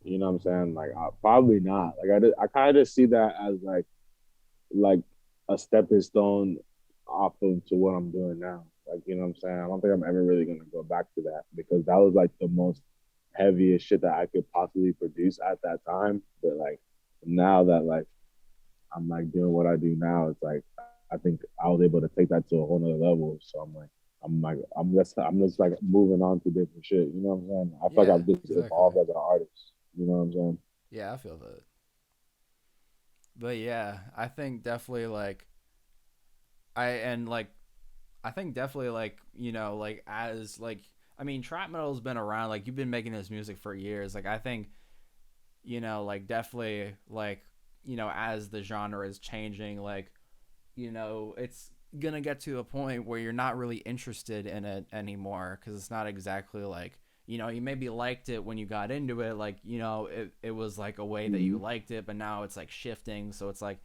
you know what I'm saying? Like I probably not. Like I kind of just see that as like a stepping stone off of to what I'm doing now. Like, you know what I'm saying? I don't think I'm ever really gonna go back to that because that was like the most heaviest shit that I could possibly produce at that time. But like now that like I'm like doing what I do now, it's like I think I was able to take that to a whole nother level. So I'm just like moving on to different shit. You know what I'm saying? I feel like yeah, I've just exactly. evolved as an artist. You know what I'm saying? Yeah, I feel that. But yeah, I think definitely like I and like I think definitely like like as like I mean trap metal's been around, like you've been making this music for years. Like I think like definitely like as the genre is changing, like it's gonna get to a point where you're not really interested in it anymore because it's not exactly like you maybe liked it when you got into it, like it was like a way that you Mm-hmm. liked it, but now it's like shifting, so it's like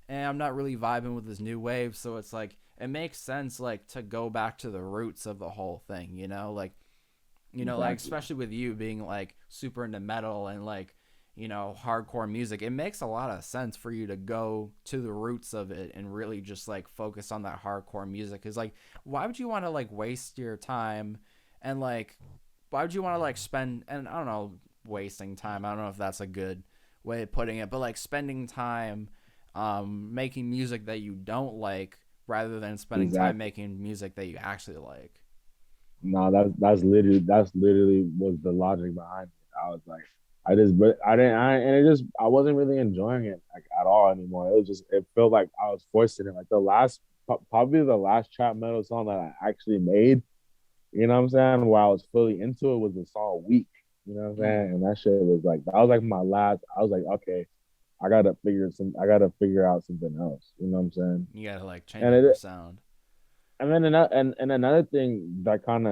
I'm not really vibing with this new wave, so it's like it makes sense like to go back to the roots of the whole thing, like like Exactly. especially with you being like super into metal and like hardcore music, it makes a lot of sense for you to go to the roots of it and really just like focus on that hardcore music. Because like why would you want to like waste your time and like why would you want to like spend, and I don't know, wasting time, I don't know if that's a good way of putting it, but like spending time making music that you don't like rather than spending time Exactly. making music that you actually like. No, that's literally was the logic behind it. I was like, I didn't, and it just, I wasn't really enjoying it like at all anymore. It was just, it felt like I was forcing it. Like probably the last trap metal song that I actually made, you know what I'm saying? While I was fully into it was the song Weak, you know what I'm saying? Mm. And that shit was like, that was like my last, I was like, okay, I gotta figure out something else, you know what I'm saying? You gotta like change And up your it, sound. and then another thing that kind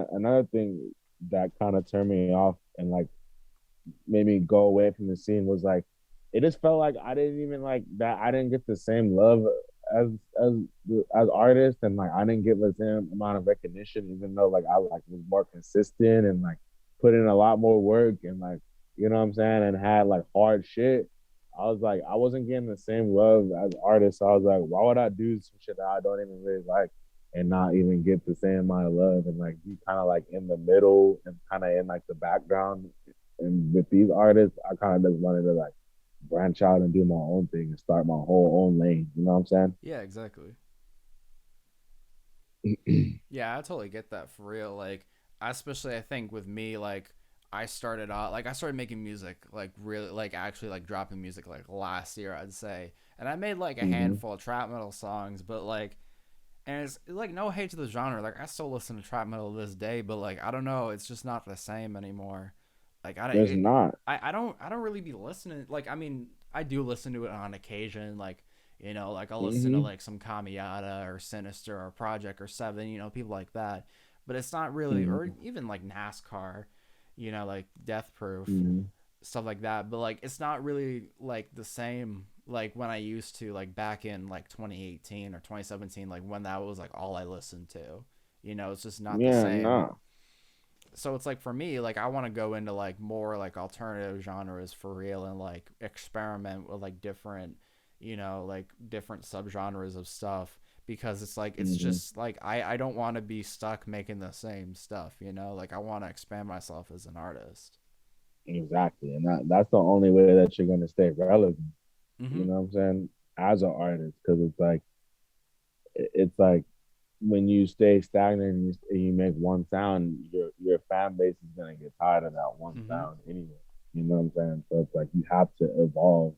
of turned me off and like made me go away from the scene was like it just felt like I didn't even like that I didn't get the same love as as as artists, and like I didn't get the same amount of recognition even though like I like was more consistent and like put in a lot more work and like you know what I'm saying and had like hard shit. I was like I wasn't getting the same love as artists. So I was like, why would I do some shit that I don't even really like and not even get the same amount of love and like be kind of like in the middle and kind of in like the background. And with these artists, I kind of just wanted to like branch out and do my own thing and start my whole own lane. You know what I'm Yeah, exactly. saying? Yeah, I totally get that for real. Like, especially I think with me, like, I started out, like, I started making music, like, really, like, actually, like, dropping music, like, last year, I'd say. And I made, like, a Mm-hmm. handful of trap metal songs, but, like, and it's, like, no hate to the genre. Like, I still listen to trap metal to this day, but, like, I don't know, it's just not the same anymore. Like, It's not. I don't really be listening. Like, I mean, I do listen to it on occasion, like, like I'll listen to Mm-hmm. like some Kamiata or Sinister or Project or Seven, people like that. But it's not really, or Mm-hmm. even like NASCAR, like Death Proof, Mm-hmm. stuff like that. But like, it's not really like the same like when I used to, like back in like 2018 or 2017, like when that was like all I listened to. It's just not the Yeah, same. no. So it's like for me, like I want to go into like more like alternative genres for real and like experiment with like different, like different subgenres of stuff because it's like it's just like I don't want to be stuck making the same stuff, you know? Like I want to expand myself as an artist. Exactly. And that's the only way that you're gonna stay relevant. You Mm-hmm. know what I'm saying? As an artist, because it's like when you stay stagnant and you make one sound, your fan base is gonna get tired of that one Mm-hmm. sound anyway. You know what I'm saying? So it's like you have to evolve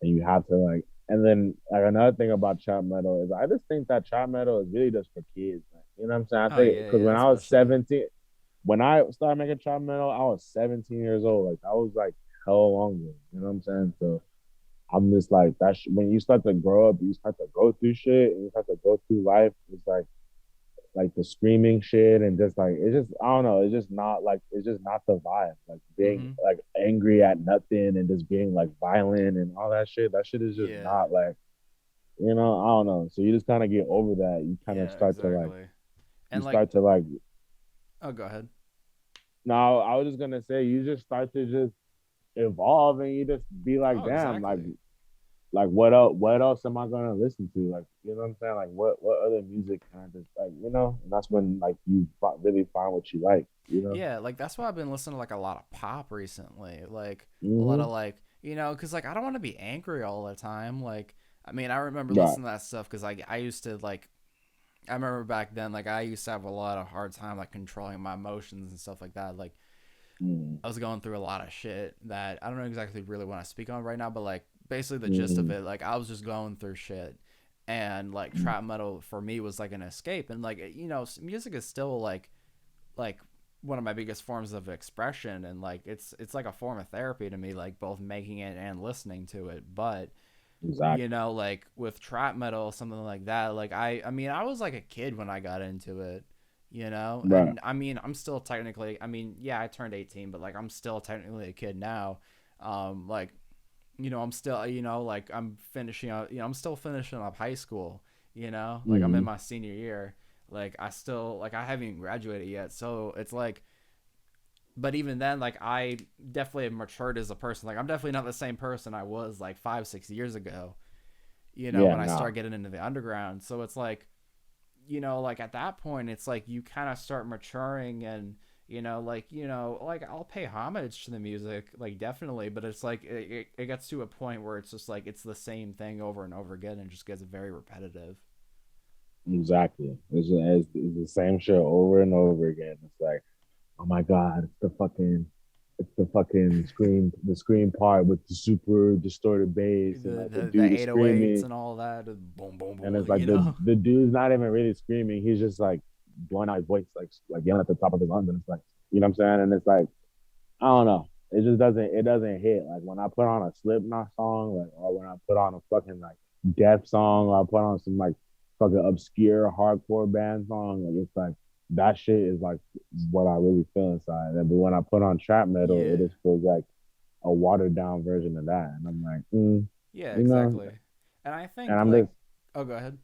and you have to like. And then like another thing about trap metal is I just think that trap metal is really just for kids. Man. You know what I'm saying? I Oh think yeah, because yeah, when I was especially. 17, when I started making trap metal, I was 17 years old. Like that was like hell long ago. You know what I'm saying? So I'm just like when you start to grow up, you start to go through shit and you start to go through life. It's like the screaming shit and just like it's just I don't know, it's just not the vibe. Like being Mm-hmm. like angry at nothing and just being like violent and all that shit. That shit is just Yeah. not like I don't know. So you just kind of get over that. You kind of Yeah, start to like exactly. you And like, start to like oh, go ahead. no, I was just gonna say you just start to just evolve and you just be like, Oh, damn, exactly. like what else am I gonna listen to? Like, you know what I'm saying? Like what other music can I just like, and that's when like you really find what you like, you know? Yeah, like that's why I've been listening to like a lot of pop recently. Like a lot Mm-hmm. of like, cuz like I don't want to be angry all the time. Like I mean, I remember Right. listening to that stuff cuz like I used to like I remember back then like I used to have a lot of hard time like controlling my emotions and stuff like that. Like Mm-hmm. I was going through a lot of shit that I don't know exactly really want to speak on right now, but like basically the gist of Mm-hmm. it, like I was just going through shit, and like trap metal for me was like an escape, and like music is still like one of my biggest forms of expression, and like it's like a form of therapy to me, like both making it and listening to it, but Exactly. like with trap metal, something like that, like I mean, I was like a kid when I got into it, Right. and I mean, I'm still technically, I mean, yeah, I turned 18, but like I'm still technically a kid now. Like, I'm still, like I'm finishing up, I'm still finishing up high school, like I'm in Mm-hmm. my senior year. Like I still, like I haven't even graduated yet. So it's like, but even then, like I definitely have matured as a person. Like I'm definitely not the same person I was like 5, 6 years ago, Yeah, when I nah. start getting into the underground. So it's like, like at that point, it's like you kind of start maturing, and like I'll pay homage to the music, like definitely, but it's like it gets to a point where it's just like it's the same thing over and over again, and just gets very repetitive. Exactly. It's the same shit over and over again. It's like, oh my god, it's the fucking scream part with the super distorted bass and The like the the, the dude is 808s screaming and all that, boom, boom, and boom, it's like the dude's not even really screaming. He's just like blowing out his voice, like yelling at the top of his lungs. And it's like, you know what I'm saying? And it's like, I don't know. It doesn't hit. Like when I put on a Slipknot song, like or when I put on a fucking like death song, or I put on some like fucking obscure hardcore band song, like it's like that shit is like what I really feel inside. And but when I put on trap metal, it Yeah, just feels like a watered down version of that. And I'm like, yeah, you know, exactly. And I and think I'm like, just oh, go ahead.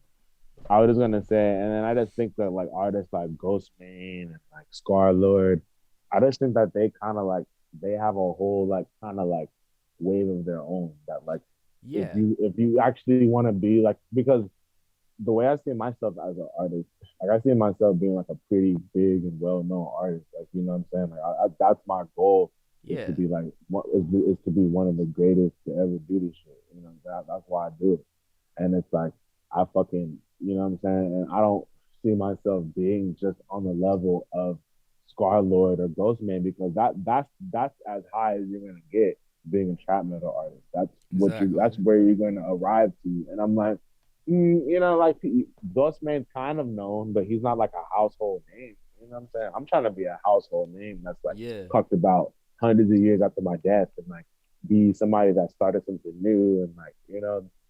I was just gonna say, and then I just think that like artists like Ghostman and like Scar Lord, I just think that they kind of like they have a whole like kind of like wave of their own that like Yeah, if you actually want to be like because the way I see myself as an artist, like I see myself being like a pretty big and well known artist, like you know what I'm saying, like that's my goal is to yeah, be like what is to be one of the greatest to ever do this shit, that's why I do it. And it's like I fucking, you know what I'm saying? And I don't see myself being just on the level of Scar Lord or Ghostman because that's as high as you're gonna get being a trap metal artist. That's exactly. where you're gonna arrive to. And I'm like, like Ghostman's kind of known, but he's not like a household name. You know what I'm saying? I'm trying to be a household name that's like Yeah, talked about hundreds of years after my death and like be somebody that started something new and like,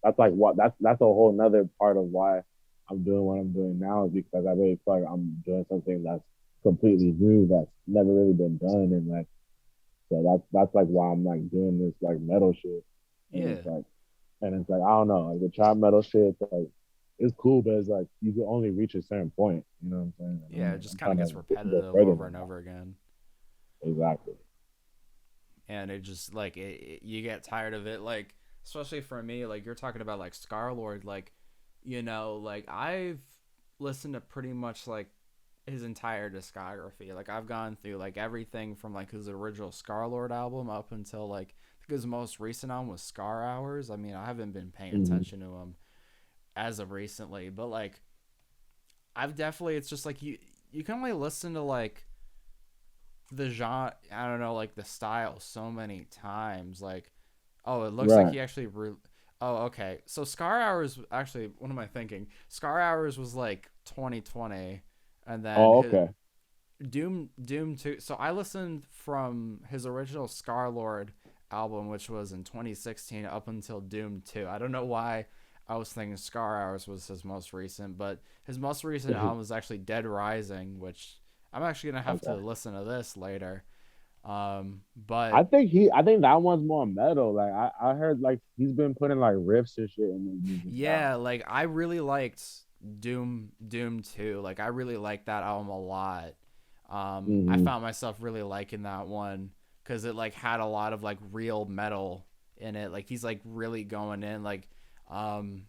that's like what that's a whole nother part of why I'm doing what I'm doing now is because I really feel like I'm doing something that's completely new that's never really been done and like so that's like why I'm like doing this like metal shit and yeah, it's like I don't know like the trap metal shit like it's cool but it's like you can only reach a certain point you know what I'm saying and yeah. It I'm just kind of trying gets to go repetitive further over than and that over again, exactly and it just like you get tired of it. Like especially for me, like you're talking about like Scarlord, like like I've listened to pretty much like his entire discography. Like I've gone through like everything from like his original Scarlord album up until like I think his most recent album was Scar Hours. I mean, I haven't been paying Mm-hmm. attention to him as of recently, but like I've definitely it's just like you can only listen to like the genre, I don't know, like the style so many times. Like, oh, it looks like Right. he actually oh, okay. So Scar Hours actually, what am I thinking? Scar Hours was like 2020, and then Oh, his okay. Doom 2. So I listened from his original Scar Lord album, which was in 2016, up until Doom 2. I don't know why I was thinking Scar Hours was his most recent, but his most recent album is actually Dead Rising, which I'm actually gonna have to Okay. listen to this later. But I think that one's more metal. Like I heard like he's been putting like riffs and shit in his music now. yeah, like I really liked Doom 2. Like I really liked that album a lot. I Mm-hmm. found myself really liking that one because it like had a lot of like real metal in it. Like he's like really going in. Like, um,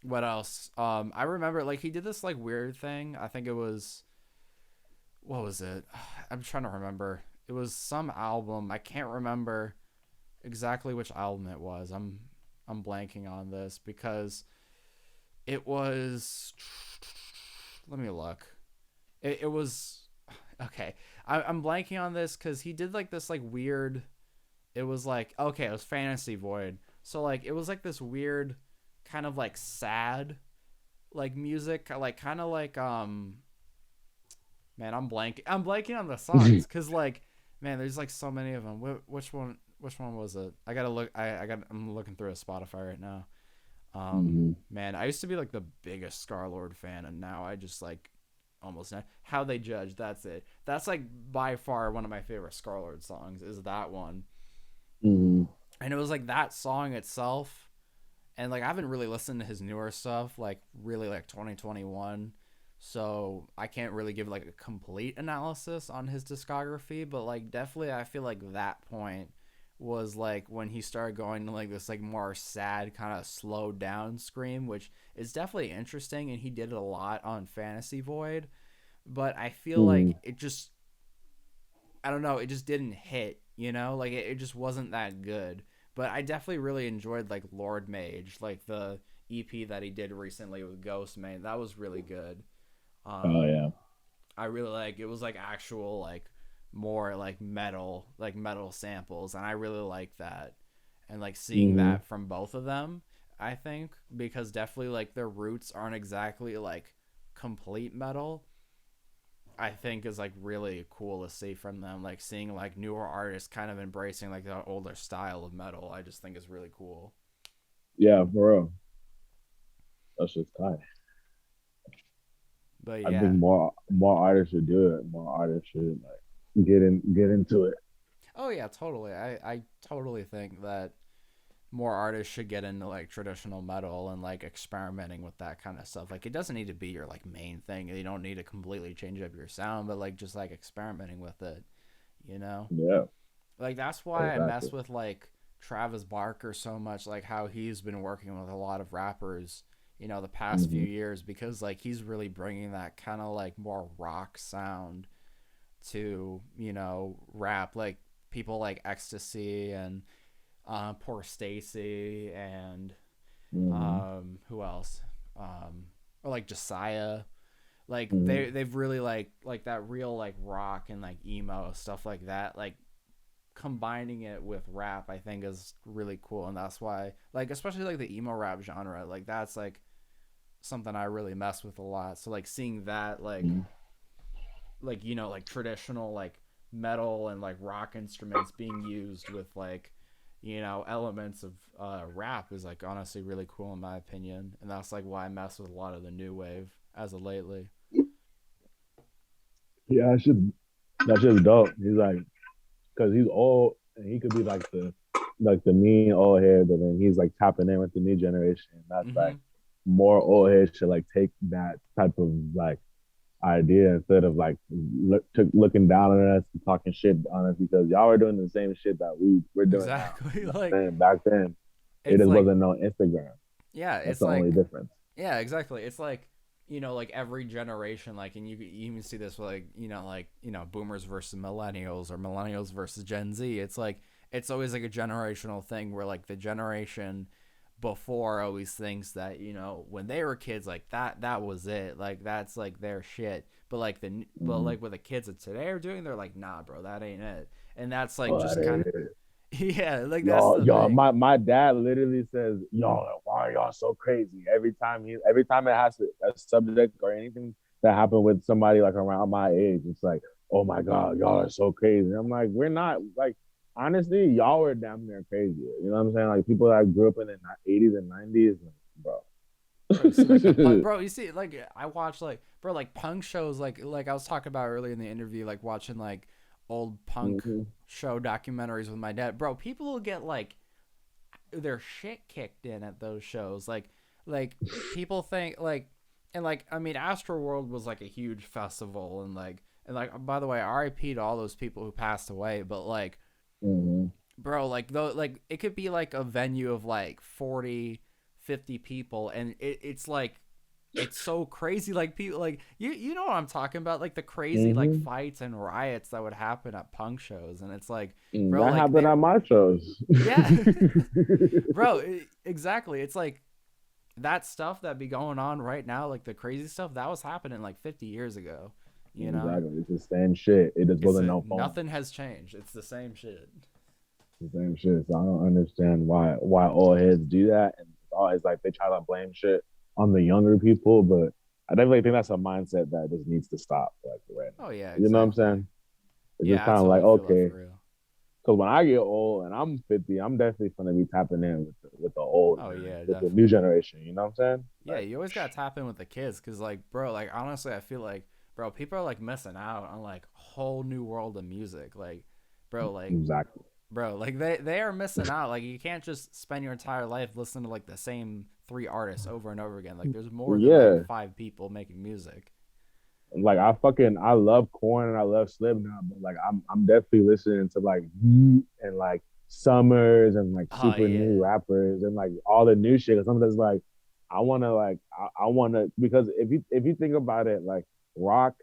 what else? I remember like he did this like weird thing. I think it was what was it? I'm trying to remember. It was some album. I can't remember exactly which album it was. I'm blanking on this because it was. Let me look. It was okay. I'm blanking on this because he did like this like weird. It was like okay, it was Fantasy Void. So like it was like this weird, kind of like sad, like music, like kind of like man, I'm blanking on the songs because like man, there's like so many of them. Which one? Which one was it? I gotta look. I'm looking through a Spotify right now. Mm-hmm. Man, I used to be like the biggest Scarlord fan, and now I just like almost not. How They Judge. That's it. That's like by far one of my favorite Scarlord songs. Is that one? Mm-hmm. And it was like that song itself. And like I haven't really listened to his newer stuff, like really like 2021. So I can't really give like a complete analysis on his discography, but like definitely I feel like that point was like when he started going to like this like more sad kind of slowed down scream, which is definitely interesting, and he did it a lot on Fantasy Void. But I feel Mm-hmm. like it just, I don't know, it just didn't hit, like it just wasn't that good. But I definitely really enjoyed like Lord Mage, like the EP that he did recently with Ghost Man. That was really good. Oh Um, yeah. I really like it was like actual like more like metal samples, and I really like that. And like seeing Mm-hmm. that from both of them, I think because definitely like their roots aren't exactly like complete metal, I think is like really cool to see from them. Like seeing like newer artists kind of embracing like the older style of metal, I just think is really cool. Yeah, for real. That's just tight. But I think yeah. more artists should do it. More artists should like get into it. Oh yeah, totally. I totally think that more artists should get into like traditional metal and like experimenting with that kind of stuff. Like it doesn't need to be your like main thing. You don't need to completely change up your sound, but like just like experimenting with it, you know? Yeah, Like that's why I exactly. mess with like Travis Barker so much, like how he's been working with a lot of rappers, the past few Mm-hmm. years, because like he's really bringing that kind of like more rock sound to, rap. Like people like Ecstasy and Poor Stacy and Mm-hmm. who else? Or like Josiah. Like Mm-hmm. they've really like that real like rock and like emo stuff like that. Like combining it with rap, I think is really cool, and that's why like especially like the emo rap genre, like that's like something I really mess with a lot. So like seeing that like like traditional like metal and like rock instruments being used with like elements of rap is like honestly really cool in my opinion, and that's like why I mess with a lot of the new wave as of lately. Yeah, I should. That's just dope. He's like, because he's old and he could be like the mean old head, but then he's like tapping in with the new generation. That's like Mm-hmm. more old heads should like take that type of like idea instead of like looking down on us and talking shit on us because y'all are doing the same shit that we're doing now. Exactly. You know what Like I'm saying? Back then, it it's just like wasn't no Instagram. yeah, That's it's the only like difference. Yeah, exactly. It's like, like every generation, like, and you even see this with like, boomers versus millennials or millennials versus Gen Z. It's like, it's always like a generational thing where like the generation before always thinks that, when they were kids, like that was it. Like that's like their shit. But like but Mm-hmm. like what the kids of today are doing, they're like, nah, bro, that ain't it. And that's like Oh, just that kind ain't of, it. yeah, like that's the Y'all, thing. my dad literally says, y'all, why are y'all so crazy? Every time it has a subject or anything that happened with somebody like around my age, it's like, oh my God, y'all are so crazy. I'm like, we're not like honestly, y'all are damn near crazy. You know what I'm saying? Like people that grew up in the 80s and 90s, like, bro. Bro, you see like the punk, bro. You see like I watch like bro like punk shows like I was talking about earlier in the interview, like watching like old punk Mhm. show documentaries with my dad. Bro, people will get like their shit kicked in at those shows. Like people think like and like I mean Astroworld was like a huge festival and like by the way, R.I.P. to all those people who passed away. But like Mhm. bro, like though like it could be like a venue of like 40, 50 people and it's like it's so crazy like people like you know what I'm talking about, like the crazy like Mhm. fights and riots that would happen at punk shows. And it's like bro That like happened they're at my shows. yeah bro exactly. It's like that stuff that be going on right now, like the crazy stuff that was happening like 50 years ago, you know. Exactly. It's the same shit. It just wasn't no phone. Nothing has changed, it's the same shit. The same shit. So I don't understand why old heads do that. And it's always like they try to blame shit on the younger people, but I definitely think that's a mindset that just needs to stop, like right now. Oh yeah, You know what I'm exactly. saying? It's Yeah, just kind of like, absolutely feel that okay, for real. because when I get old and I'm 50, I'm definitely gonna be tapping in with the old Oh man, yeah, with the new definitely. generation. You know what I'm saying? Yeah, Like, you always gotta tap in with the kids because like bro like honestly I feel like bro people are like missing out on like whole new world of music. Like bro like exactly. they are missing out. Like you can't just spend your entire life listening to like the same three artists over and over again. Like there's more than like Yeah. five people making music. Like I love Corn and I love Slipknot, but like I'm definitely listening to like Yeet and like Summers and like Oh super yeah. new rappers and like all the new shit. Cause sometimes like I wanna because if you think about it, like rock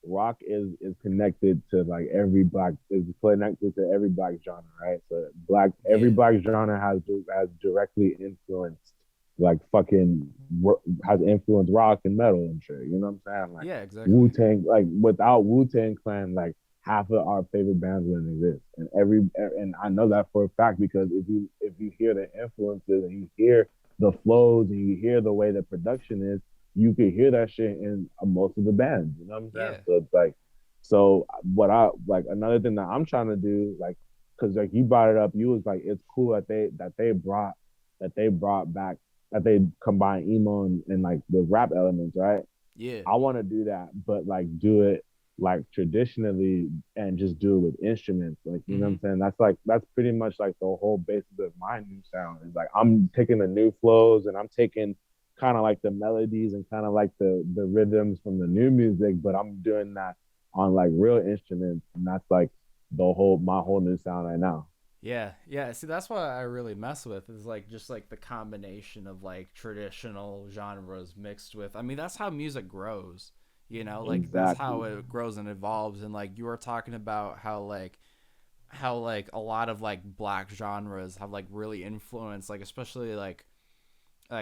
rock is connected to like every black is connected to every black genre, right? So every Yeah. black genre has directly influenced like fucking has influenced rock and metal and shit. You know what I'm saying? Like Yeah, exactly. Wu Tang, like without Wu Tang Clan, like half of our favorite bands wouldn't exist. And I know that for a fact because if you hear the influences and you hear the flows and you hear the way the production is, you could hear that shit in most of the bands. You know what I'm saying? Yeah. So it's like, so what I like another thing that I'm trying to do, like, because like you brought it up, you was like, it's cool that they brought back that they combine emo and like the rap elements, right? Yeah. I want to do that, but like do it like traditionally and just do it with instruments. Like, you know what Mm-hmm. I'm saying? That's pretty much like the whole basis of my new sound. Is like I'm taking the new flows and I'm taking kind of like the melodies and kind of like the rhythms from the new music, but I'm doing that on like real instruments, and that's like my whole new sound right now. Yeah, yeah. See, that's what I really mess with is like just like the combination of like traditional genres mixed with. I mean, that's how music grows. Like that's how Exactly. it grows and evolves. And like you were talking about how like a lot of like black genres have like really influenced, like especially like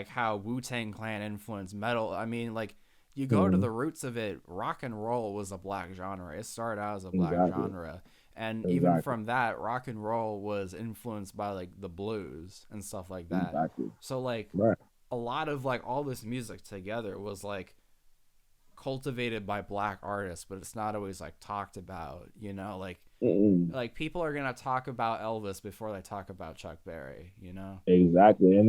how Wu Tang Clan influenced metal. I mean, like you go to Mm-hmm. the roots of it, rock and roll was a black genre. It started out as a black Exactly. genre. And even Exactly. from that, rock and roll was influenced by like the blues and stuff like that. Exactly. So like Right. a lot of like all this music together was like cultivated by black artists, but it's not always like talked about, like Mm-mm. like people are gonna talk about Elvis before they talk about Chuck Berry. Exactly, but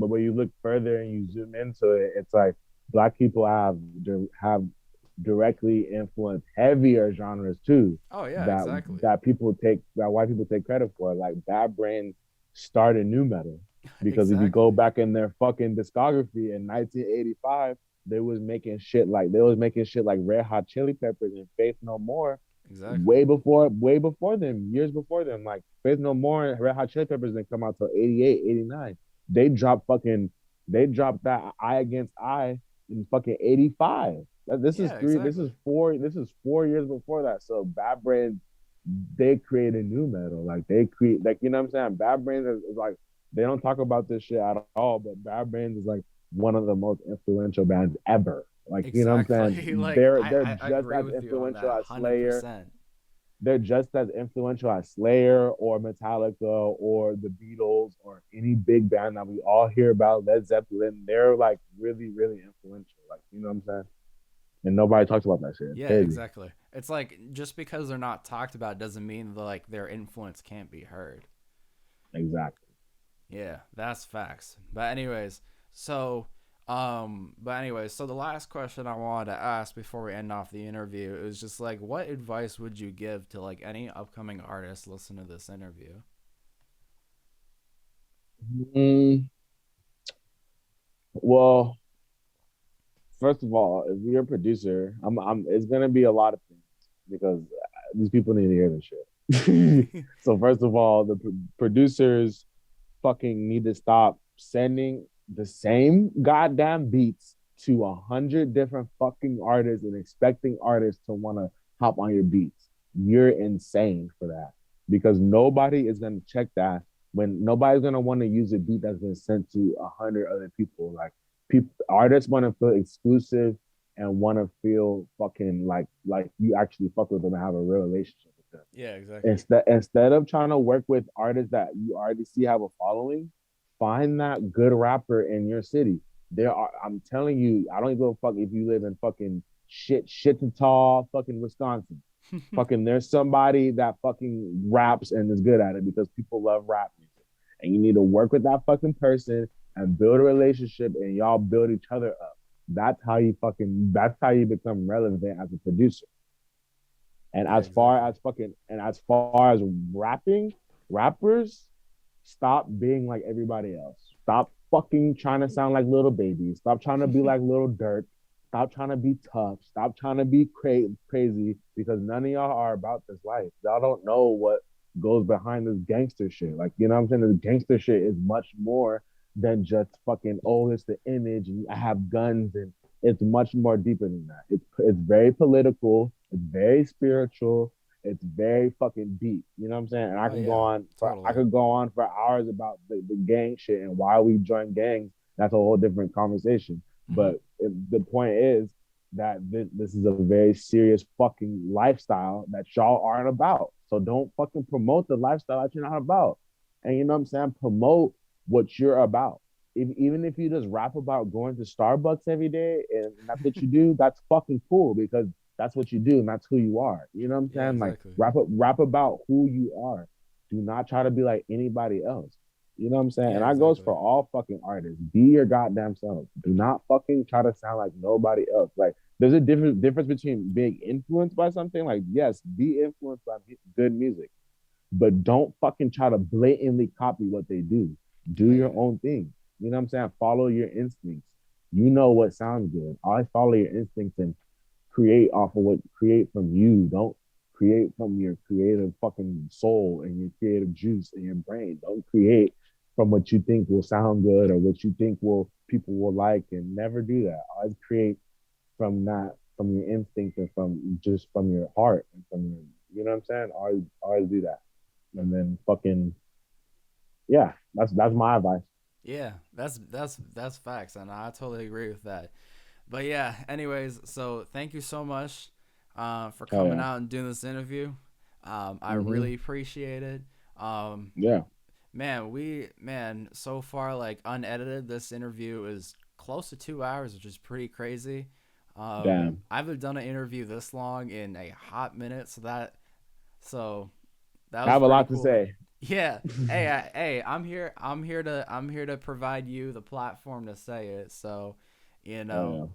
when you look further and you zoom into it, it's like black people have directly influenced heavier genres too Oh yeah, that exactly. that white people take credit for. Like Bad Brains started new metal because if you go Exactly. back in their fucking discography in 1985, they was making shit like Red Hot Chili Peppers and Faith No More Exactly. way before them, years before them. Like Faith No More and Red Hot Chili Peppers didn't come out till 88, 89. They dropped fucking They dropped that Eye Against Eye in fucking '85. This is Yeah, three. This exactly. is four. This is 4 years before that. So Bad Brains, they created new metal. Like they create, like you know what I'm saying. Bad Brains is like they don't talk about this shit at all. But Bad Brains is like one of the most influential bands ever. Like you know what I'm saying. Exactly. Like They're I just agree as with you on influential that as Slayer. 100%. They're just as influential as Slayer or Metallica or the Beatles or any big band that we all hear about, Led Zeppelin. They're like really, really influential. Like, you know what I'm saying? And nobody talks about that shit. It's Yeah, crazy. exactly. It's like just because they're not talked about doesn't mean that like their influence can't be heard. Exactly. Yeah, that's facts. So the last question I wanted to ask before we end off the interview is just like what advice would you give to like any upcoming artists listen to this interview? Mm, well, first of all, if you're a producer, it's gonna be a lot of things because these people need to hear this shit. So first of all, the producers fucking need to stop sending the same goddamn beats to 100 different fucking artists and expecting artists to want to hop on your beats. You're insane for that because nobody is gonna check that when nobody's gonna want to use a beat that's been sent to 100 other people. Like people, artists want to feel exclusive and want to feel fucking like you actually fuck with them and have a real relationship with them Yeah, exactly. instead of trying to work with artists that you already see have a following, find that good rapper in your city. There are I'm telling you, I don't give a fuck if you live in fucking Wichita, fucking Wisconsin. Fucking there's somebody that fucking raps and is good at it because people love rap music. And you need to work with that fucking person and build a relationship and y'all build each other up. That's how you become relevant as a producer. And Yeah, as far exactly. as fucking and as far as rappers, stop being like everybody else. Stop fucking trying to sound like little babies. Stop trying to be like little dirt. Stop trying to be tough. Stop trying to be crazy because none of y'all are about this life. Y'all don't know what goes behind this gangster shit. Like, you know what I'm saying? This gangster shit is much more than just fucking, oh, it's the image and I have guns and it's much more deeper than that. It's very political, it's very spiritual, it's very fucking deep. You know what I'm saying? And Oh yeah, I totally. could go on for hours about the gang shit and why we join gangs. That's a whole different conversation. Hmm. The point is that this is a very serious fucking lifestyle that y'all aren't about. So don't fucking promote the lifestyle that you're not about. And you know what I'm saying? Promote what you're about. Even if you just rap about going to Starbucks every day and that's what you do, that's fucking cool because that's what you do and that's who you are. You know what I'm Yeah, saying? Like exactly. rap about who you are. Do not try to be like anybody else. You know what I'm saying? Yeah, And that goes exactly. for all fucking artists. Be your goddamn self. Do not fucking try to sound like nobody else. Like there's a difference between being influenced by something. Like yes, be influenced by good music, but don't fucking try to blatantly copy what they do. Do Oh your yeah. own thing. You know what I'm saying? Follow your instincts. You know what sounds good. Always follow your instincts and create from you. Don't create from your creative fucking soul and your creative juice in your brain. Don't create from what you think will sound good or what you think will people will like and never do that. Always create from your instinct and from your heart and from your you know what I'm saying? Always do that. And then fucking yeah, that's my advice. Yeah, that's facts, and I totally agree with that. But yeah, anyways, so thank you so much for Oh coming yeah. out and doing this interview. I Mm-hmm. really appreciate it. Um, Yeah. man, so far like unedited, this interview is close to 2 hours, which is pretty crazy. Damn. I haven't done an interview this long in a hot minute, so that I was have a pretty lot to cool. say. Yeah. Hey, I'm here. I'm here to provide you the platform to say it. So, you Oh know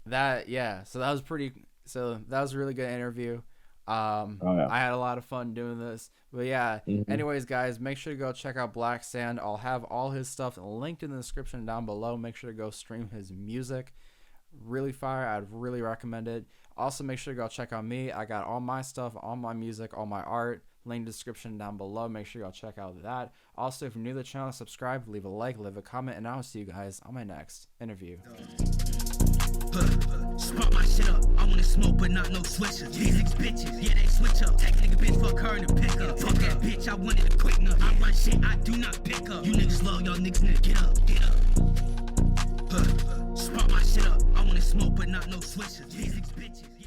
yeah. that. Yeah. So that was pretty. So that was a really good interview. Oh yeah. I had a lot of fun doing this. But yeah. Mm-hmm. Anyways, guys, make sure to go check out Black Sand. I'll have all his stuff linked in the description down below. Make sure to go stream his music. Really fire. I'd really recommend it. Also, make sure to go check out me. I got all my stuff, all my music, all my art Link description down below. Make sure y'all check out that. Also, if you're new to the channel, subscribe, leave a like, leave a comment, and I'll see you guys on my next interview. Spark my shit up. I wanna smoke, but not no switcher. These bitches, yeah, they switch up. Take a nigga bitch, fuck her and pick up. Fuck that bitch, I wanted a quick nut. I run shit, I do not pick up. You niggas slow, y'all niggas need to get up, get up. Spark my shit up. I wanna smoke, but not no switcher. These bitches, yeah.